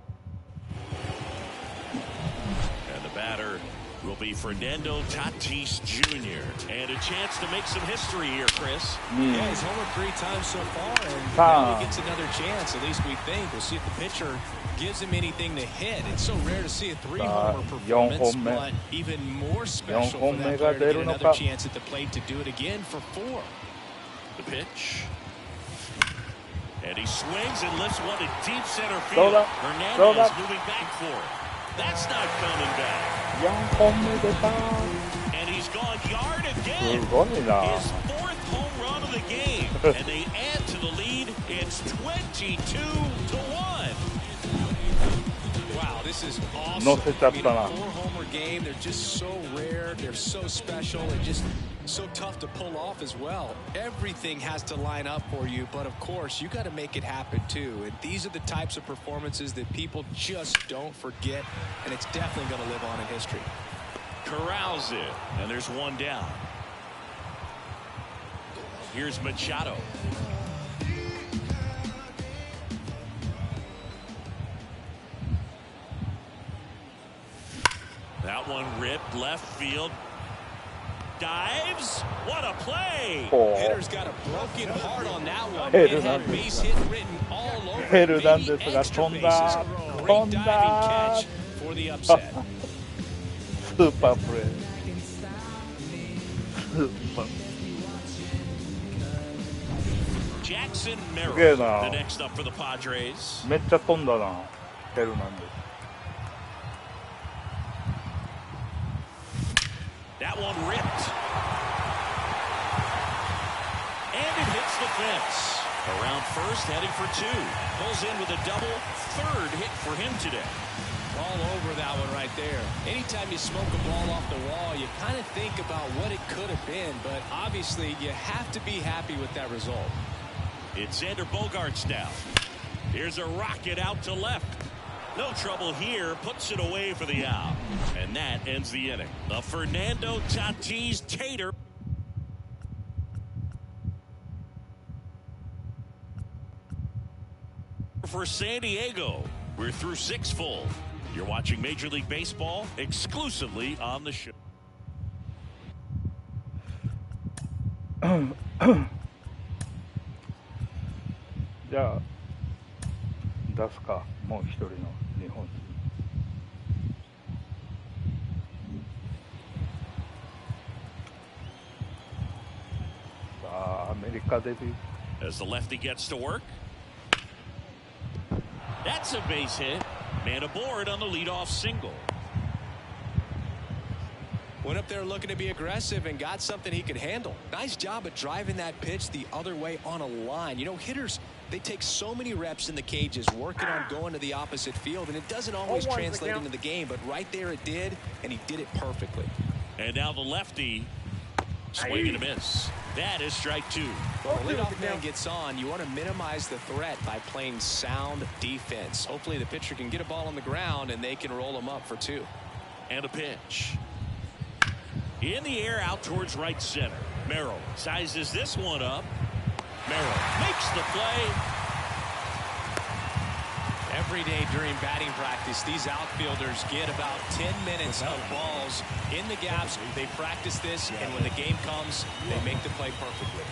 Speaker 1: And the batter will be Fernando Tatis Jr. And a chance to make some history here, Chris.
Speaker 2: Yeah, he's homered 3 times so far, and
Speaker 5: Ah.
Speaker 2: now he gets another chance. At least we think. We'll see if the pitcher gives him anything to hit. It's so rare to see a 3-homer performance,
Speaker 5: 4本目。
Speaker 2: but even more special for
Speaker 5: 4本目
Speaker 2: that
Speaker 5: が
Speaker 2: player
Speaker 5: 出
Speaker 2: to
Speaker 5: る
Speaker 2: get
Speaker 5: の
Speaker 2: another
Speaker 5: か。
Speaker 2: chance at the plate to do it again for 4.
Speaker 1: The pitch. And he swings and lifts one to deep center
Speaker 5: Throw
Speaker 1: field.
Speaker 5: that. Throw
Speaker 1: Hernandez
Speaker 5: that.
Speaker 1: moving back for it. That's not coming back.
Speaker 5: 4本目出た。
Speaker 1: And he's gone yard
Speaker 5: す
Speaker 1: again.
Speaker 5: ごいな。
Speaker 1: His 4th home run of the game. And they add to the lead. It's 22-1.
Speaker 2: Wow, this is awesome.
Speaker 5: 乗せちゃったな。
Speaker 2: I mean, a 4-homer game, they're just so rare, they're so special, and just so tough to pull off as well. Everything has to line up for you, but of course, you got to make it happen too. And these are the types of performances that people just don't forget, and it's definitely going to live on in history.
Speaker 1: Corrals it. And there's 1 down. Here's Machado. That one ripped left field. Dives. What a play.
Speaker 5: ほ
Speaker 2: Hitter's got a broken heart on that one.
Speaker 5: Hey,
Speaker 2: It had
Speaker 5: Hernandez.
Speaker 2: base hit written all over it.
Speaker 5: ヘルナンデ
Speaker 2: Maybe
Speaker 5: スが
Speaker 2: extra
Speaker 5: 飛んだ。
Speaker 2: bases.
Speaker 5: 飛
Speaker 2: Great
Speaker 5: ん
Speaker 2: diving
Speaker 5: だ。
Speaker 2: catch for the upset.
Speaker 5: スーパープレー。スーパー。
Speaker 1: Jackson
Speaker 5: すげえ
Speaker 1: Merrill,
Speaker 5: な。
Speaker 1: the next up for the Padres.
Speaker 5: めっちゃ飛んだな。ヘルナンデ
Speaker 1: That one ripped. And it hits the fence. Around first, heading for 2. Pulls in with a double. 3rd hit for him today.
Speaker 2: All over that one right there. Anytime you smoke a ball off the wall, you kind of think about what it could have been, but obviously you have to be happy with that result.
Speaker 1: It's Xander Bogaerts now. Here's a rocket out to left. No trouble here. Puts it away for the out. And that ends the inning. The Fernando Tatis Tater. For San Diego, we're through 6 full. You're watching Major League Baseball exclusively on the show.
Speaker 5: じゃあ出すか、もう一人の日本人。さあアメリカデビュー。
Speaker 1: As the lefty gets to work. That's a base hit. Man aboard on the leadoff single.
Speaker 2: Went up there looking to be aggressive and got something he could handle. Nice job of driving that pitch the other way on a line. You know, hitters, they take so many reps in the cages working on going to the opposite field, and it doesn't always translate into the game, but right there it did, and he did it perfectly.
Speaker 1: And now the lefty swinging a miss. That is strike 2.
Speaker 2: When the leadoff man gets on, you want to minimize the threat by playing sound defense. Hopefully the pitcher can get a ball on the ground and they can roll him up for 2.
Speaker 1: And a pitch. In the air out towards right center. Merrill sizes this one up. Merrill makes the play.
Speaker 2: Every day during batting practice, these outfielders get about 10 minutes of balls in the gaps. They practice this, and when the game comes, they make the play perfectly.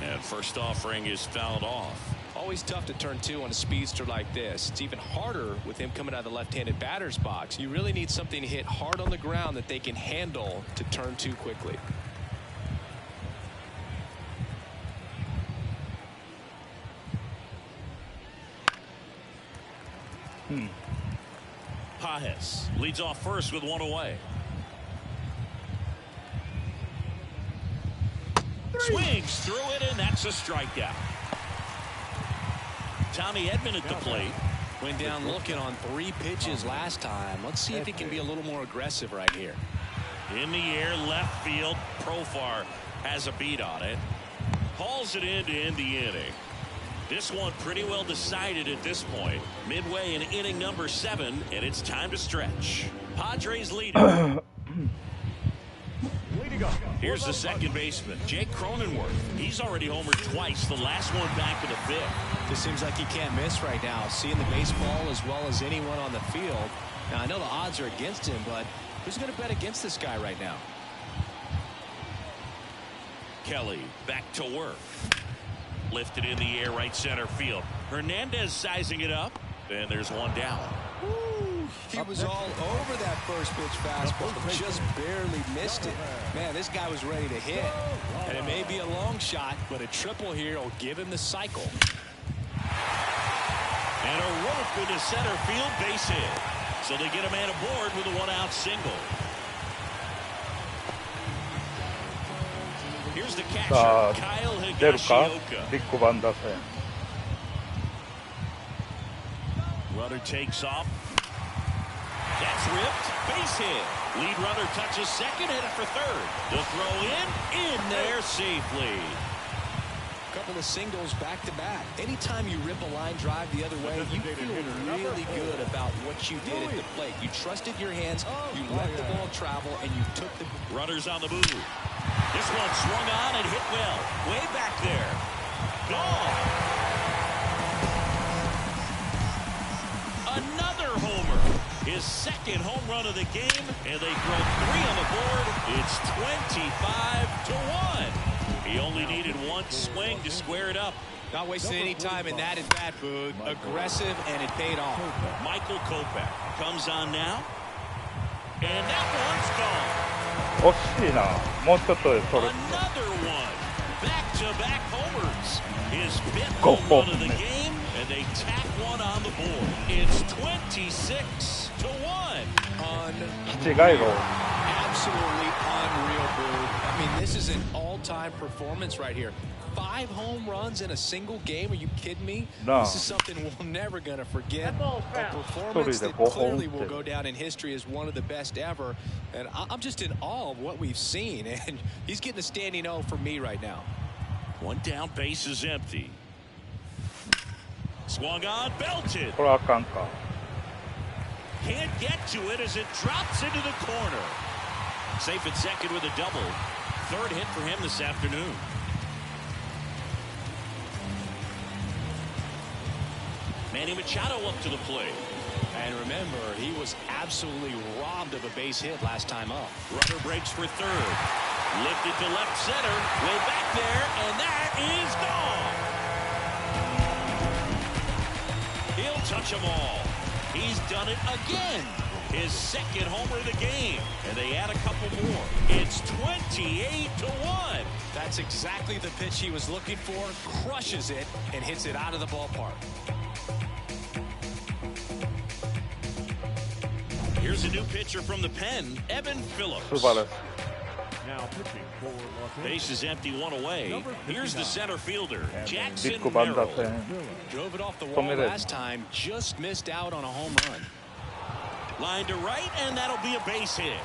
Speaker 1: And first offering is fouled off.
Speaker 2: Always tough to turn 2 on a speedster like this. It's even harder with him coming out of the left-handed batter's box. You really need something to hit hard on the ground that they can handle to turn 2 quickly.
Speaker 1: Pajes leads off first with 1 away. Swings through it, and that's a strikeout. Tommy Edman at the plate.
Speaker 2: Went down looking on 3 pitches last time. Let's see if he can be a little more aggressive right here.
Speaker 1: In the air, left field. Profar has a beat on it. Hauls it in to end the inning. This one pretty well decided at this point. Midway in inning number 7, and it's time to stretch. Padres leading. Here's the second baseman, Jake Cronenworth. He's already homered twice, the last one back in the 5th.
Speaker 2: This seems like he can't miss right now, seeing the baseball as well as anyone on the field. Now, I know the odds are against him, but who's going to bet against this guy right now?
Speaker 1: Kelly back to work. Lifted in the air, right center field. Hernandez sizing it up, and there's one down.
Speaker 2: Ooh, he was all over that first pitch fastball, just barely missed it. Man, this guy was ready to hit. And it may be a long shot, but a triple here will give him the cycle.
Speaker 1: And a rope into center field, base hit. So they get a man aboard with a 1-out single. Here's the catcher, Kyle Higashioka. Runner takes off. That's ripped. Base hit. Lead runner touches second, headed for third. The throw in there safely.
Speaker 2: Couple of singles back-to-back. Anytime you rip a line drive the other way, you feel really good about what you did at the plate. You trusted your hands, you let the ball travel, and you took the...
Speaker 1: Runners on the move. This one swung on and hit well. Way back there. Gone. Another homer. His second home run of the game, and they throw 3 on the board. It's 25-1. He only needed one swing to square it up.
Speaker 2: Not wasting any time in that at-bat, Boog. Aggressive, and it paid off.
Speaker 1: Michael Kopech comes on now. And that one's gone.
Speaker 5: 惜しいな。もうちょっとでそれ。
Speaker 1: Another one. Back-to-back homers. His 5th home run of the game, and they tack one on the board. It's 26-1.
Speaker 2: Absolutely unreal, Boog. I mean, this is an all-time performance right here. 5 home runs in a single game. Are you kidding me?
Speaker 5: No.
Speaker 2: This is something we're never going to forget. A performance that clearly will go down in history as one of the best ever. And I'm just in awe of what we've seen. And he's getting a standing O for me right now.
Speaker 1: One down, base is empty. Swung on, belted.
Speaker 5: これあかんか。
Speaker 1: Can't get to it as it drops into the corner. Safe at second with a double. 3rd hit for him this afternoon. Manny Machado up to the plate.
Speaker 2: And remember, he was absolutely robbed of a base hit last time up.
Speaker 1: Runner breaks for third. Lifted to left center. Way back there, and that is gone. He'll touch them all. He's done it again. His second homer of the game. And they add a couple more. It's 28-1.
Speaker 2: That's exactly the pitch he was looking for. Crushes it and hits it out of the ballpark.
Speaker 1: Here's a new pitcher from the pen, Evan Phillips.
Speaker 6: Now pitching for Los Angeles.
Speaker 1: Base is empty, one away. Here's the center fielder, Jackson
Speaker 5: 믿고
Speaker 1: Merrill.
Speaker 5: 만났어요.
Speaker 2: Drove it off the wall last time. Just missed out on a home run.
Speaker 1: Line to right, and that'll be a base hit.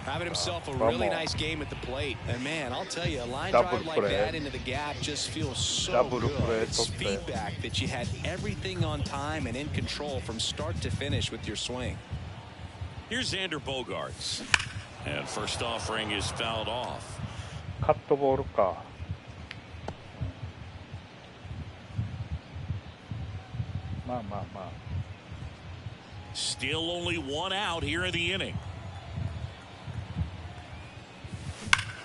Speaker 2: Having himself a really nice game at the plate. And man, I'll tell you, a line drive like that into the gap just feels so good. It's feedback that you had everything on time and in control from start to finish with your swing.
Speaker 1: Here's Xander Bogaerts. And first offering is fouled off.
Speaker 5: 카트볼까?
Speaker 1: Still only one out here in the inning.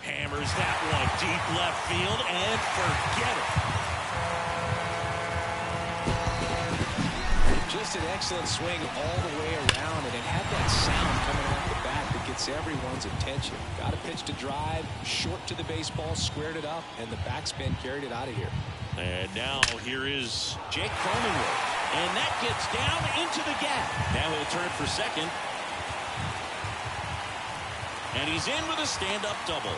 Speaker 1: Hammers that one deep left field and forget
Speaker 2: it. Just an excellent swing all the way around, and it had that sound coming off the bat that gets everyone's attention. Got a pitch to drive, short to the baseball, squared it up, and the backspin carried it out of here.
Speaker 1: And now here is Jake Cronenworth. And that gets down into the gap. Now he'll turn for second. And he's in with a stand-up double.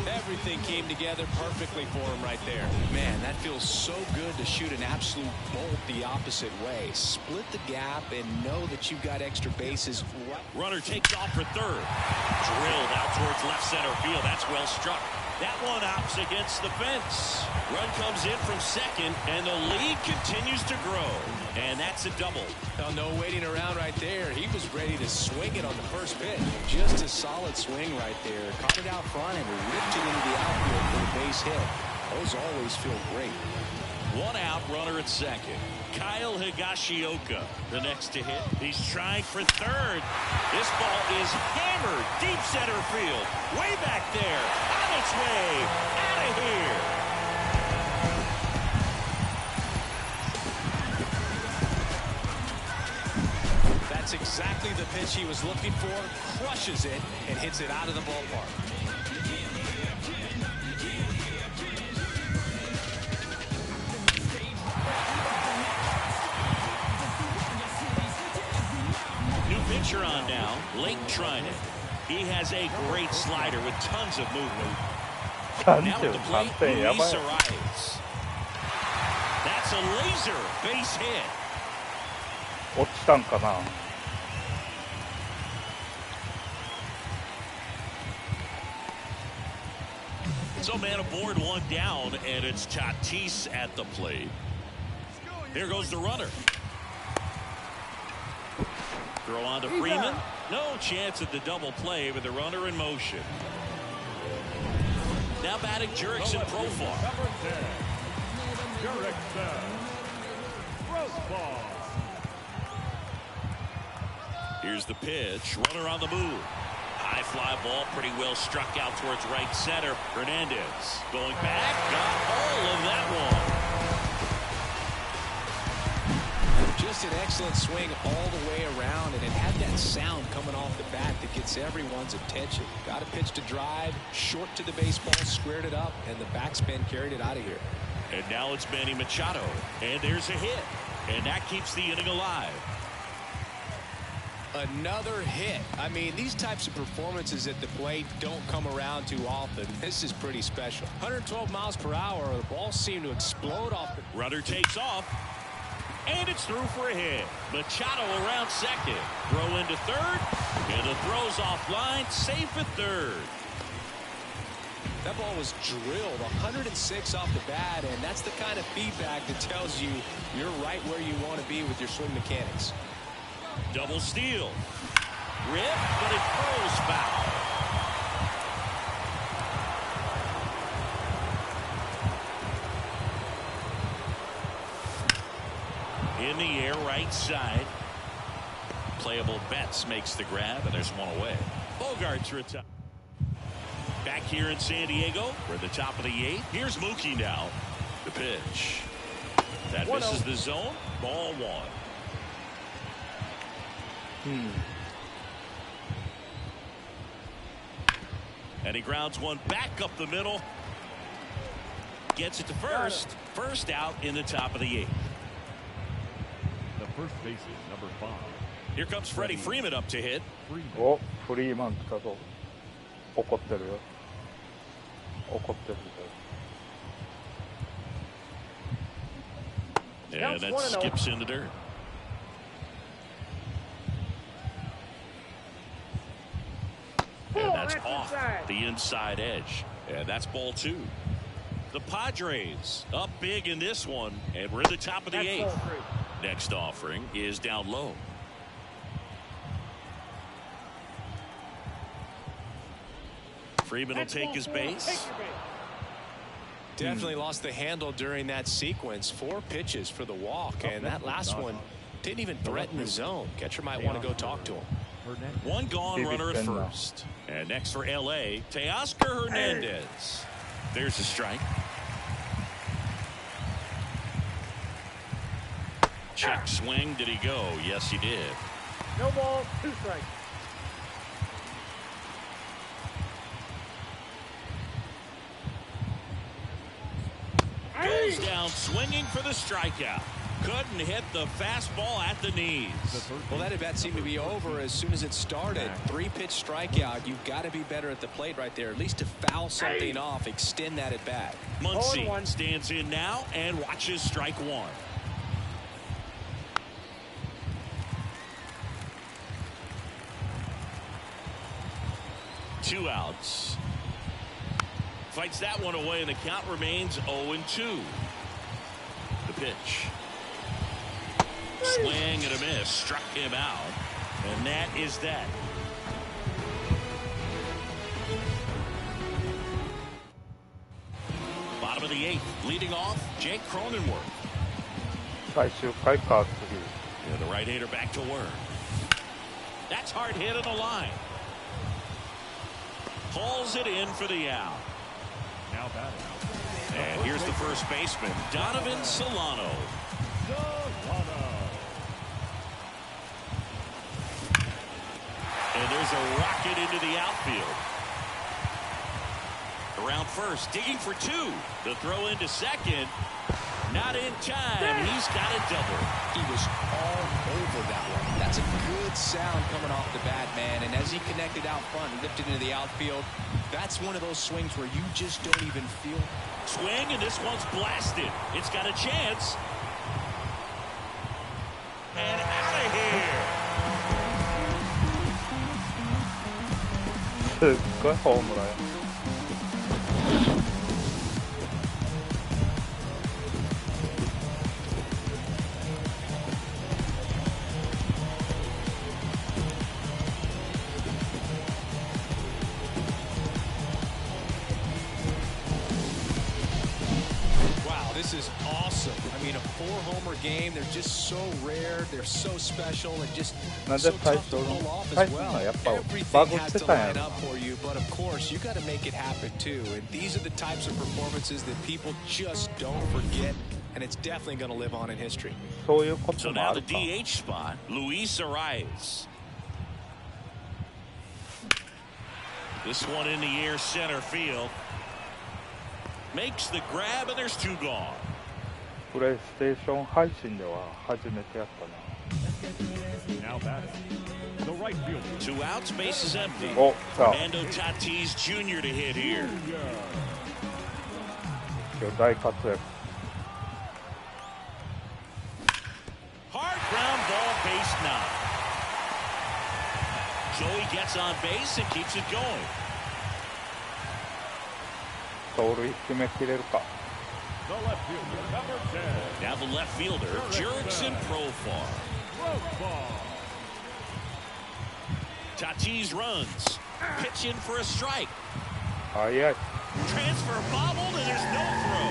Speaker 2: Everything came together perfectly for him right there. Man, that feels so good to shoot an absolute bolt the opposite way. Split the gap and know that you've got extra bases.
Speaker 1: Runner takes off for third. Drilled out towards left center field. That's well struck. That one opts against the fence. Run comes in from second, and the lead continues to grow. And that's a double.
Speaker 2: Well, no waiting around right there. He was ready to swing it on the first pitch. Just a solid swing right there. Caught it out front and ripped it into the outfield for the base hit. Those always feel great.
Speaker 1: One out, runner at second. Kyle Higashioka, the next to hit. He's trying for third. This ball is hammered deep center field. Way back there. On its way. Out of here.
Speaker 2: That's exactly the pitch he was looking for. Crushes it and hits it out of the ballpark.
Speaker 1: Pitcher on now, Lake Trinan. He has a great slider with tons of movement. Now at the plate, Luis Arias. That's a laser base hit.
Speaker 5: 落ちたんかな.
Speaker 1: So man aboard, one down, and it's Tatis at the plate. Here goes the runner. Throw on to Freeman. No chance at the double play with the runner in motion. Now batting Jurickson Profar.
Speaker 6: Number 10, Jurickson Profar.
Speaker 1: Here's the pitch. Runner on the move. High fly ball, pretty well struck out towards right center. Hernandez going back. Got all of that one.
Speaker 2: Just an excellent swing all the way around, and it had that sound coming off the bat that gets everyone's attention. Got a pitch to drive, short to the baseball, squared it up, and the backspin carried it out of here.
Speaker 1: And now it's Manny Machado, and there's a hit, and that keeps the inning alive.
Speaker 2: Another hit. I mean, these types of performances at the plate don't come around too often. This is pretty special. 112 miles per hour. The ball seemed to explode off the...
Speaker 1: Runner takes off. And it's through for a hit. Machado around second. Throw into third. And the throw's offline. Safe at third.
Speaker 2: That ball was drilled 106 off the bat, and that's the kind of feedback that tells you you're right where you want to be with your swing mechanics.
Speaker 1: Double steal. Rip, but it throws foul. in the air, right side. Playable Betts makes the grab, and there's one away. Bogarts are at top. Back here in San Diego, we're at the top of the 8th. Here's Mookie now. The pitch. That misses the zone. Ball 1. And he grounds one back up the middle. Gets it to first. First out in the top of the 8th.
Speaker 6: The first baseman, number 5.
Speaker 1: Here comes Freddie Freeman up to hit.
Speaker 5: お、フリーマン来たぞ。怒ってるよ。怒ってるぞ。
Speaker 1: And that skips in the dirt. And that's off the inside edge. And that's ball 2. The Padres up big in this one, and we're at the top of the 8th. Next offering is down low. Freeman will take his base.
Speaker 2: Definitely lost the handle during that sequence. 4 pitches for the walk, and that last one didn't even threaten the zone. Catcher might want to go talk to him.
Speaker 1: One gone runner at first. And next for L.A., Teoscar Hernandez. There's a strike. Check swing. Did he go? Yes, he did.
Speaker 3: No ball, 2 strikes.
Speaker 1: Goes down swinging for the strikeout. Couldn't hit the fastball at the knees.
Speaker 2: Well, that at bat seemed to be over as soon as it started. 3-pitch strikeout. You've got to be better at the plate right there, at least to foul something off, extend that at bat.
Speaker 1: Muncy stands in now and watches strike 1. Two outs. Fights that one away, and the count remains 0-2. The pitch. Swing and a miss. Struck him out. And that is that. Bottom of the 8th. Leading off, Jake Cronenworth.
Speaker 5: 最終回か、次。
Speaker 1: And the right-hander back to work. That's hard hit on the line. Pulls it in for the out.
Speaker 6: Now batting.
Speaker 1: And here's the first baseman, Donovan Solano. And there's a rocket into the outfield. Around first, digging for 2. The throw into second. Not in time. He's got a double.
Speaker 2: He was all over that one. That's a good sound coming off the bat, man. And as he connected out front and lifted into the outfield, that's one of those swings where you just don't even feel.
Speaker 1: Swing, and this one's blasted. It's got a chance. And out of here.
Speaker 5: すっごいホームラン。
Speaker 2: This is awesome. I mean, a 4-homer game. They're just so rare. They're so special and just so tough to pull off as well. Everything has to line up for you, but of course, you got to make it happen too. And these are the types of performances that people just don't forget, and it's definitely going to live on in history.
Speaker 1: So now the DH spot, Luis Arias. This one in the air, center field. Makes the grab, and there's 2 gone.
Speaker 5: プレイステーション配信では初めてやったな。
Speaker 6: Now batting. The right fielder.
Speaker 1: 2 outs, base is empty.
Speaker 5: Oh,
Speaker 1: Fernando Tatis Jr. to hit here.
Speaker 5: 今日大活躍。
Speaker 1: Hard ground ball, base 9. Joey gets on base and keeps it going.
Speaker 5: 盗塁決めきれるか。
Speaker 6: The left fielder, number 10.
Speaker 1: Now the left fielder, Jurickson Profar. Tatis runs. Pitch in for a strike.
Speaker 5: 早い。
Speaker 1: Transfer bobbled, and there's no throw.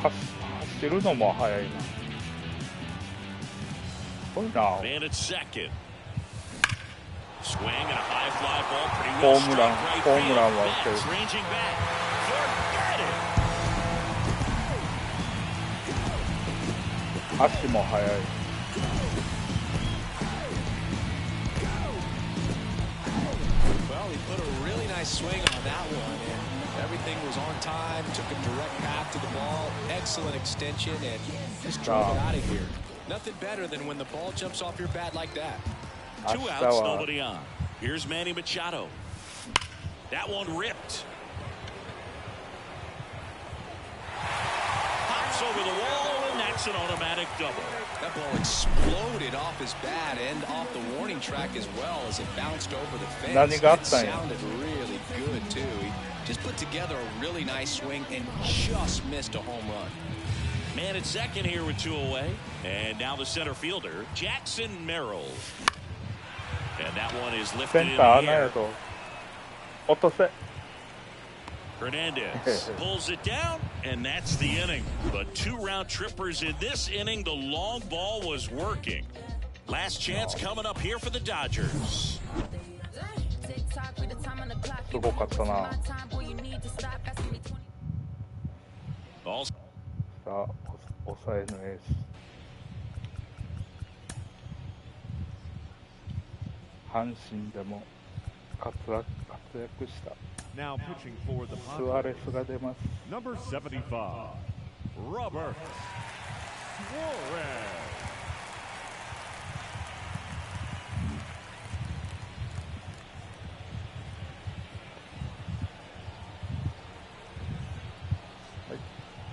Speaker 5: 走走るのも速いな。すごいな。
Speaker 1: Man at second. Swing and a high fly ball, pretty
Speaker 5: ホ
Speaker 1: well
Speaker 5: ームラン、
Speaker 1: struck right
Speaker 5: ホーム
Speaker 1: field.
Speaker 5: ランは打ってる。
Speaker 1: Betts ranging back. Forget it.
Speaker 5: 足も速い。
Speaker 2: Well, he put a really nice swing on that one, and everything was on time, took a direct path to the ball, excellent extension, and just drove it out of here. Nothing better than when the ball jumps off your bat like that.
Speaker 1: 2 outs, nobody on. Here's Manny Machado. That one ripped. Pops over the wall, and that's an automatic double.
Speaker 2: That ball exploded off his bat and off the warning track as well as it bounced over the fence. It sounded really good, too. He just put together a really nice swing and just missed a home run.
Speaker 1: Man at second here with 2 away. And now the center fielder, Jackson Merrill. And that one is
Speaker 5: セ
Speaker 1: lifted
Speaker 5: ン
Speaker 1: in
Speaker 5: ター
Speaker 1: the
Speaker 5: 穴や
Speaker 1: air.
Speaker 5: と落とせ。
Speaker 1: Hernandez pulls it down, and that's the inning. But 2 round trippers in this inning. The long ball was working. Last chance coming up here for the Dodgers.
Speaker 5: すごかったな。
Speaker 1: All
Speaker 5: さあ、抑えのエース。阪神でも活躍した
Speaker 6: Now pitching for the
Speaker 5: スアレスが出ます。
Speaker 6: number 75, Robert Suarez.
Speaker 5: は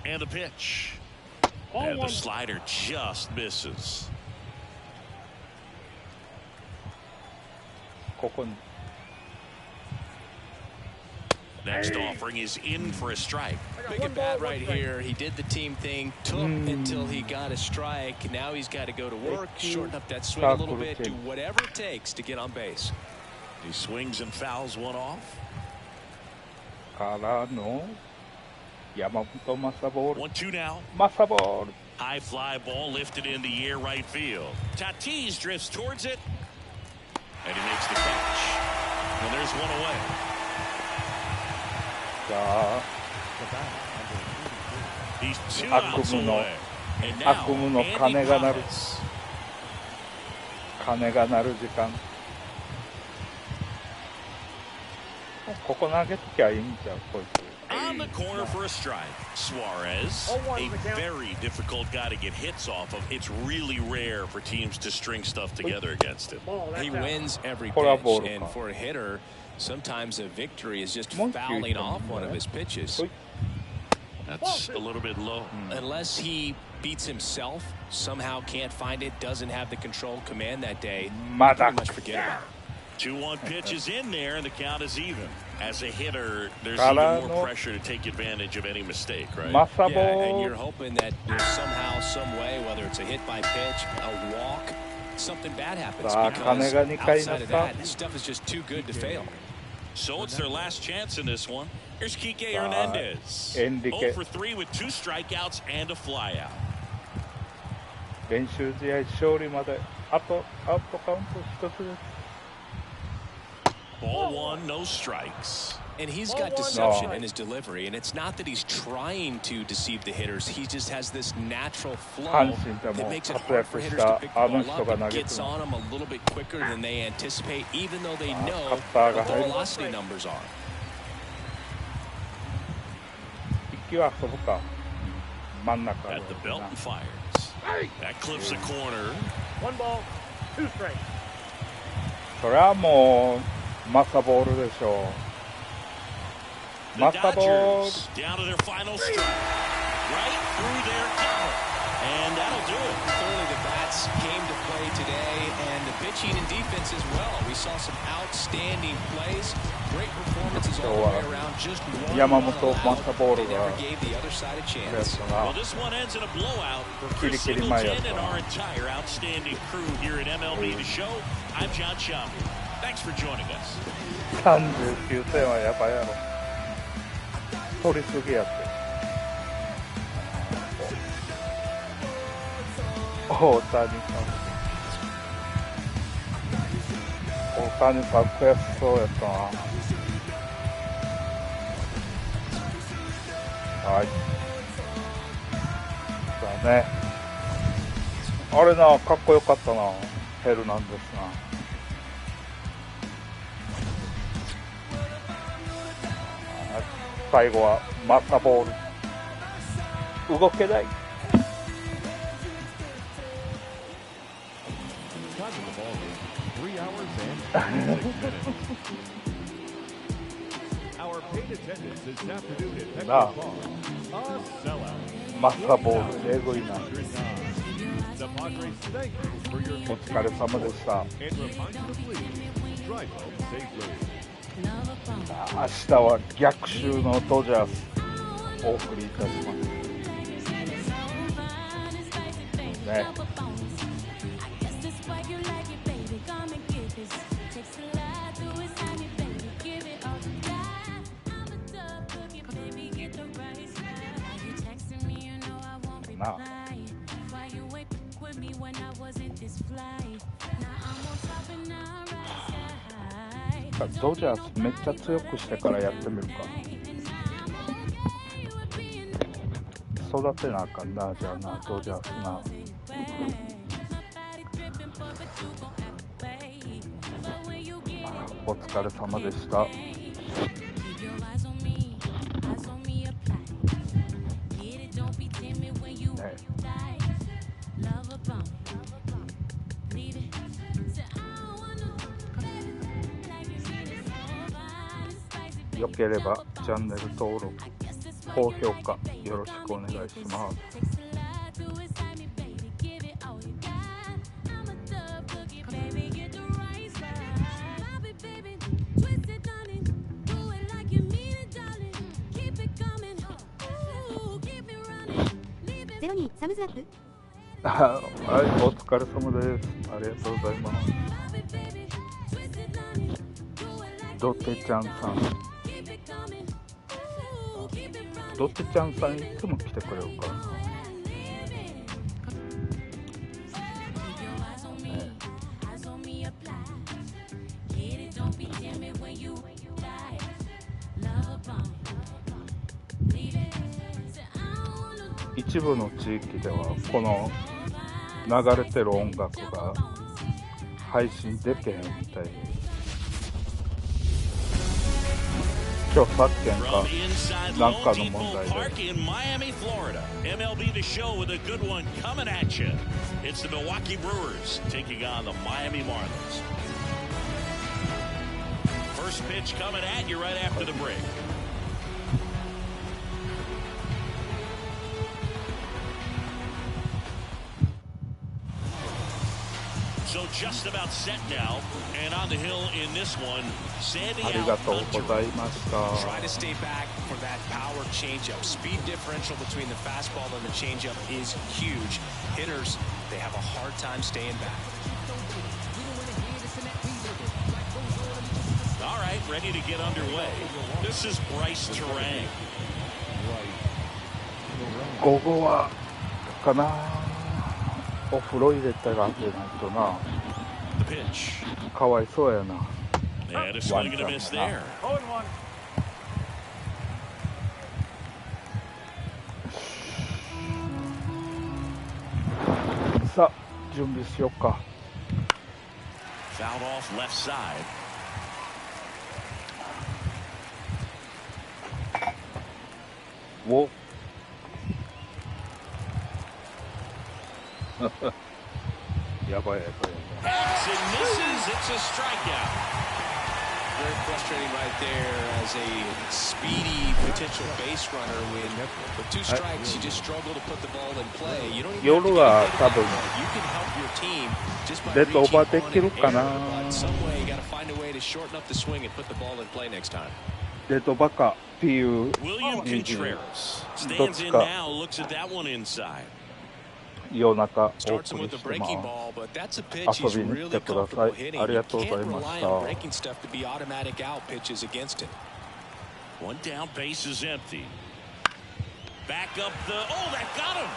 Speaker 5: い。
Speaker 1: and the pitch. And the slider just misses.
Speaker 5: ここに
Speaker 1: Next offering is in for a strike.
Speaker 2: Big at bat right here. He did the team thing, took until he got a strike. Now he's got to go to work, shorten up that swing a little bit, do whatever it takes to get on base.
Speaker 1: He swings and fouls one off.
Speaker 5: からの山本正ボール。
Speaker 1: 1-2 now.
Speaker 5: 正ボール。
Speaker 1: High fly ball lifted in the air right field. Tatis drifts towards it. And he makes the catch. And there's one away.
Speaker 5: さあ、
Speaker 1: He's 2
Speaker 5: 悪
Speaker 1: outs
Speaker 5: 夢の
Speaker 1: away. And
Speaker 5: 悪
Speaker 1: now
Speaker 5: 夢の
Speaker 1: Andy
Speaker 5: 鐘が鳴る
Speaker 1: Paz.
Speaker 5: 鐘が鳴る時間。ここ投げときゃいいんちゃうこいつ。
Speaker 1: On the corner for a strike. Suarez, a very difficult guy to get hits off of. It's really rare for teams to string stuff together against him.
Speaker 2: He wins every
Speaker 5: Por a
Speaker 2: pitch,
Speaker 5: bordo.
Speaker 2: and for a hitter, sometimes a victory is just fouling off one of his pitches.
Speaker 1: That's a little bit low.
Speaker 2: Unless he beats himself, somehow can't find it, doesn't have the control command that day, pretty much forget about it.
Speaker 1: 2-1 pitch is in there, and the count is even. As a hitter, there's even more pressure to take advantage of any mistake, right?
Speaker 2: Yeah, and you're hoping that somehow, some way, whether it's a hit by pitch, a walk, something bad happens. Because outside of that, this stuff is just too good to fail.
Speaker 1: So it's their last chance in this one. Here's Kike Hernandez. 0 for 3 with 2 strikeouts and a flyout.
Speaker 5: 練習試合勝利まであとアウトカウント1つです。
Speaker 1: Ball 1, no strikes.
Speaker 2: And he's got deception in his delivery, and it's not that he's trying to deceive the hitters. He just has this natural flow that makes it hard for hitters to pick the ball up. It gets on them a little bit quicker than they anticipate, even though they know what the velocity numbers are.
Speaker 5: 一球遊ぶか。真ん中。
Speaker 1: At the belt and fires. That clips the corner.
Speaker 3: 1 ball, 2 strikes.
Speaker 5: それはもうマサボールでしょう。
Speaker 1: The Dodgers down to their final strike. Right through their cover. And that'll do it.
Speaker 2: Clearly the bats came to play today, and the pitching and defense as well. We saw some outstanding plays, great performances all the way around. Just one run allowed. They never gave the other side a chance.
Speaker 1: Well, this one ends in a blowout for Chris Singleton and our entire outstanding crew here at MLB The Show. I'm John Schaub. Thanks for joining us.
Speaker 5: 39点はやばいやろ。取りすぎやって。大谷さん悔しそうやったな。はい。だね。あれな、かっこよかったな、ヘルナンデスな。最後はマッサボール。動けない。なあ、マッサボール、えぐいな。お疲れ様でした。明日は逆襲のドジャースお送りいたしますね。なあ、ドジャースめっちゃ強くしてからやってみるか。育てなあかんな、じゃあな、ドジャースな。お疲れ様でした。よければチャンネル登録、高評価よろしくお願いします。
Speaker 4: 02サムズアップ。
Speaker 5: はい、お疲れ様です。ありがとうございます。ドテちゃんさん、ドテちゃんさんいつも来てくれるからな。一部の地域ではこの流れてる音楽が配信できへんみたいで、著作権かなんかの問題で。
Speaker 1: MLB The Show with a good one coming at you. It's the Milwaukee Brewers taking on the Miami Marlins. First pitch coming at you right after the break. So just about set now, and on the hill in this one, Sandy
Speaker 5: ありがとうございました。
Speaker 2: Try to stay back for that power changeup. Speed differential between the fastball and the changeup is huge. Hitters, they have a hard time staying back.
Speaker 1: All right, ready to get underway. This is Bryce Terang.
Speaker 5: 午後はかな、お風呂入れたらあげないとな。
Speaker 1: The pitch.
Speaker 5: かわいそうやな。
Speaker 1: And a swing and a miss there. さあ、準備しようか。 Fouled off left side.
Speaker 5: おやばいやばいやばい。
Speaker 1: Hits and misses. It's a strikeout.
Speaker 2: Very frustrating right there as a speedy potential base runner when with two strikes you just struggle to put the ball in play. You don't even have to
Speaker 5: 夜は
Speaker 2: get
Speaker 5: 多分
Speaker 2: you can help your team just by
Speaker 5: レッドオーバー
Speaker 2: reaching
Speaker 5: できる
Speaker 2: on
Speaker 5: か
Speaker 2: an
Speaker 5: な。
Speaker 2: error, but some way you got to find a way to shorten up the swing and put the ball in play next time.
Speaker 5: レッドバカ PU
Speaker 1: William
Speaker 5: 20
Speaker 1: Contreras
Speaker 5: どっ
Speaker 1: stands
Speaker 5: ち
Speaker 1: in
Speaker 5: か
Speaker 1: now, looks at that one inside.
Speaker 5: 夜中お
Speaker 2: Starts
Speaker 5: 送
Speaker 2: him
Speaker 5: り
Speaker 2: with a
Speaker 5: して
Speaker 2: breaking
Speaker 5: ま
Speaker 2: ball, but that's a pitch
Speaker 5: す。
Speaker 2: he's
Speaker 5: 遊びに来
Speaker 2: really
Speaker 5: てくださ
Speaker 2: comfortable
Speaker 5: い。
Speaker 2: hitting.
Speaker 5: あり
Speaker 2: You
Speaker 5: がとうご
Speaker 2: can't
Speaker 5: ざいまし
Speaker 2: rely
Speaker 5: た。
Speaker 2: on breaking stuff to be automatic out pitches against him.
Speaker 1: One down, base is empty. Back up the, oh, that got him.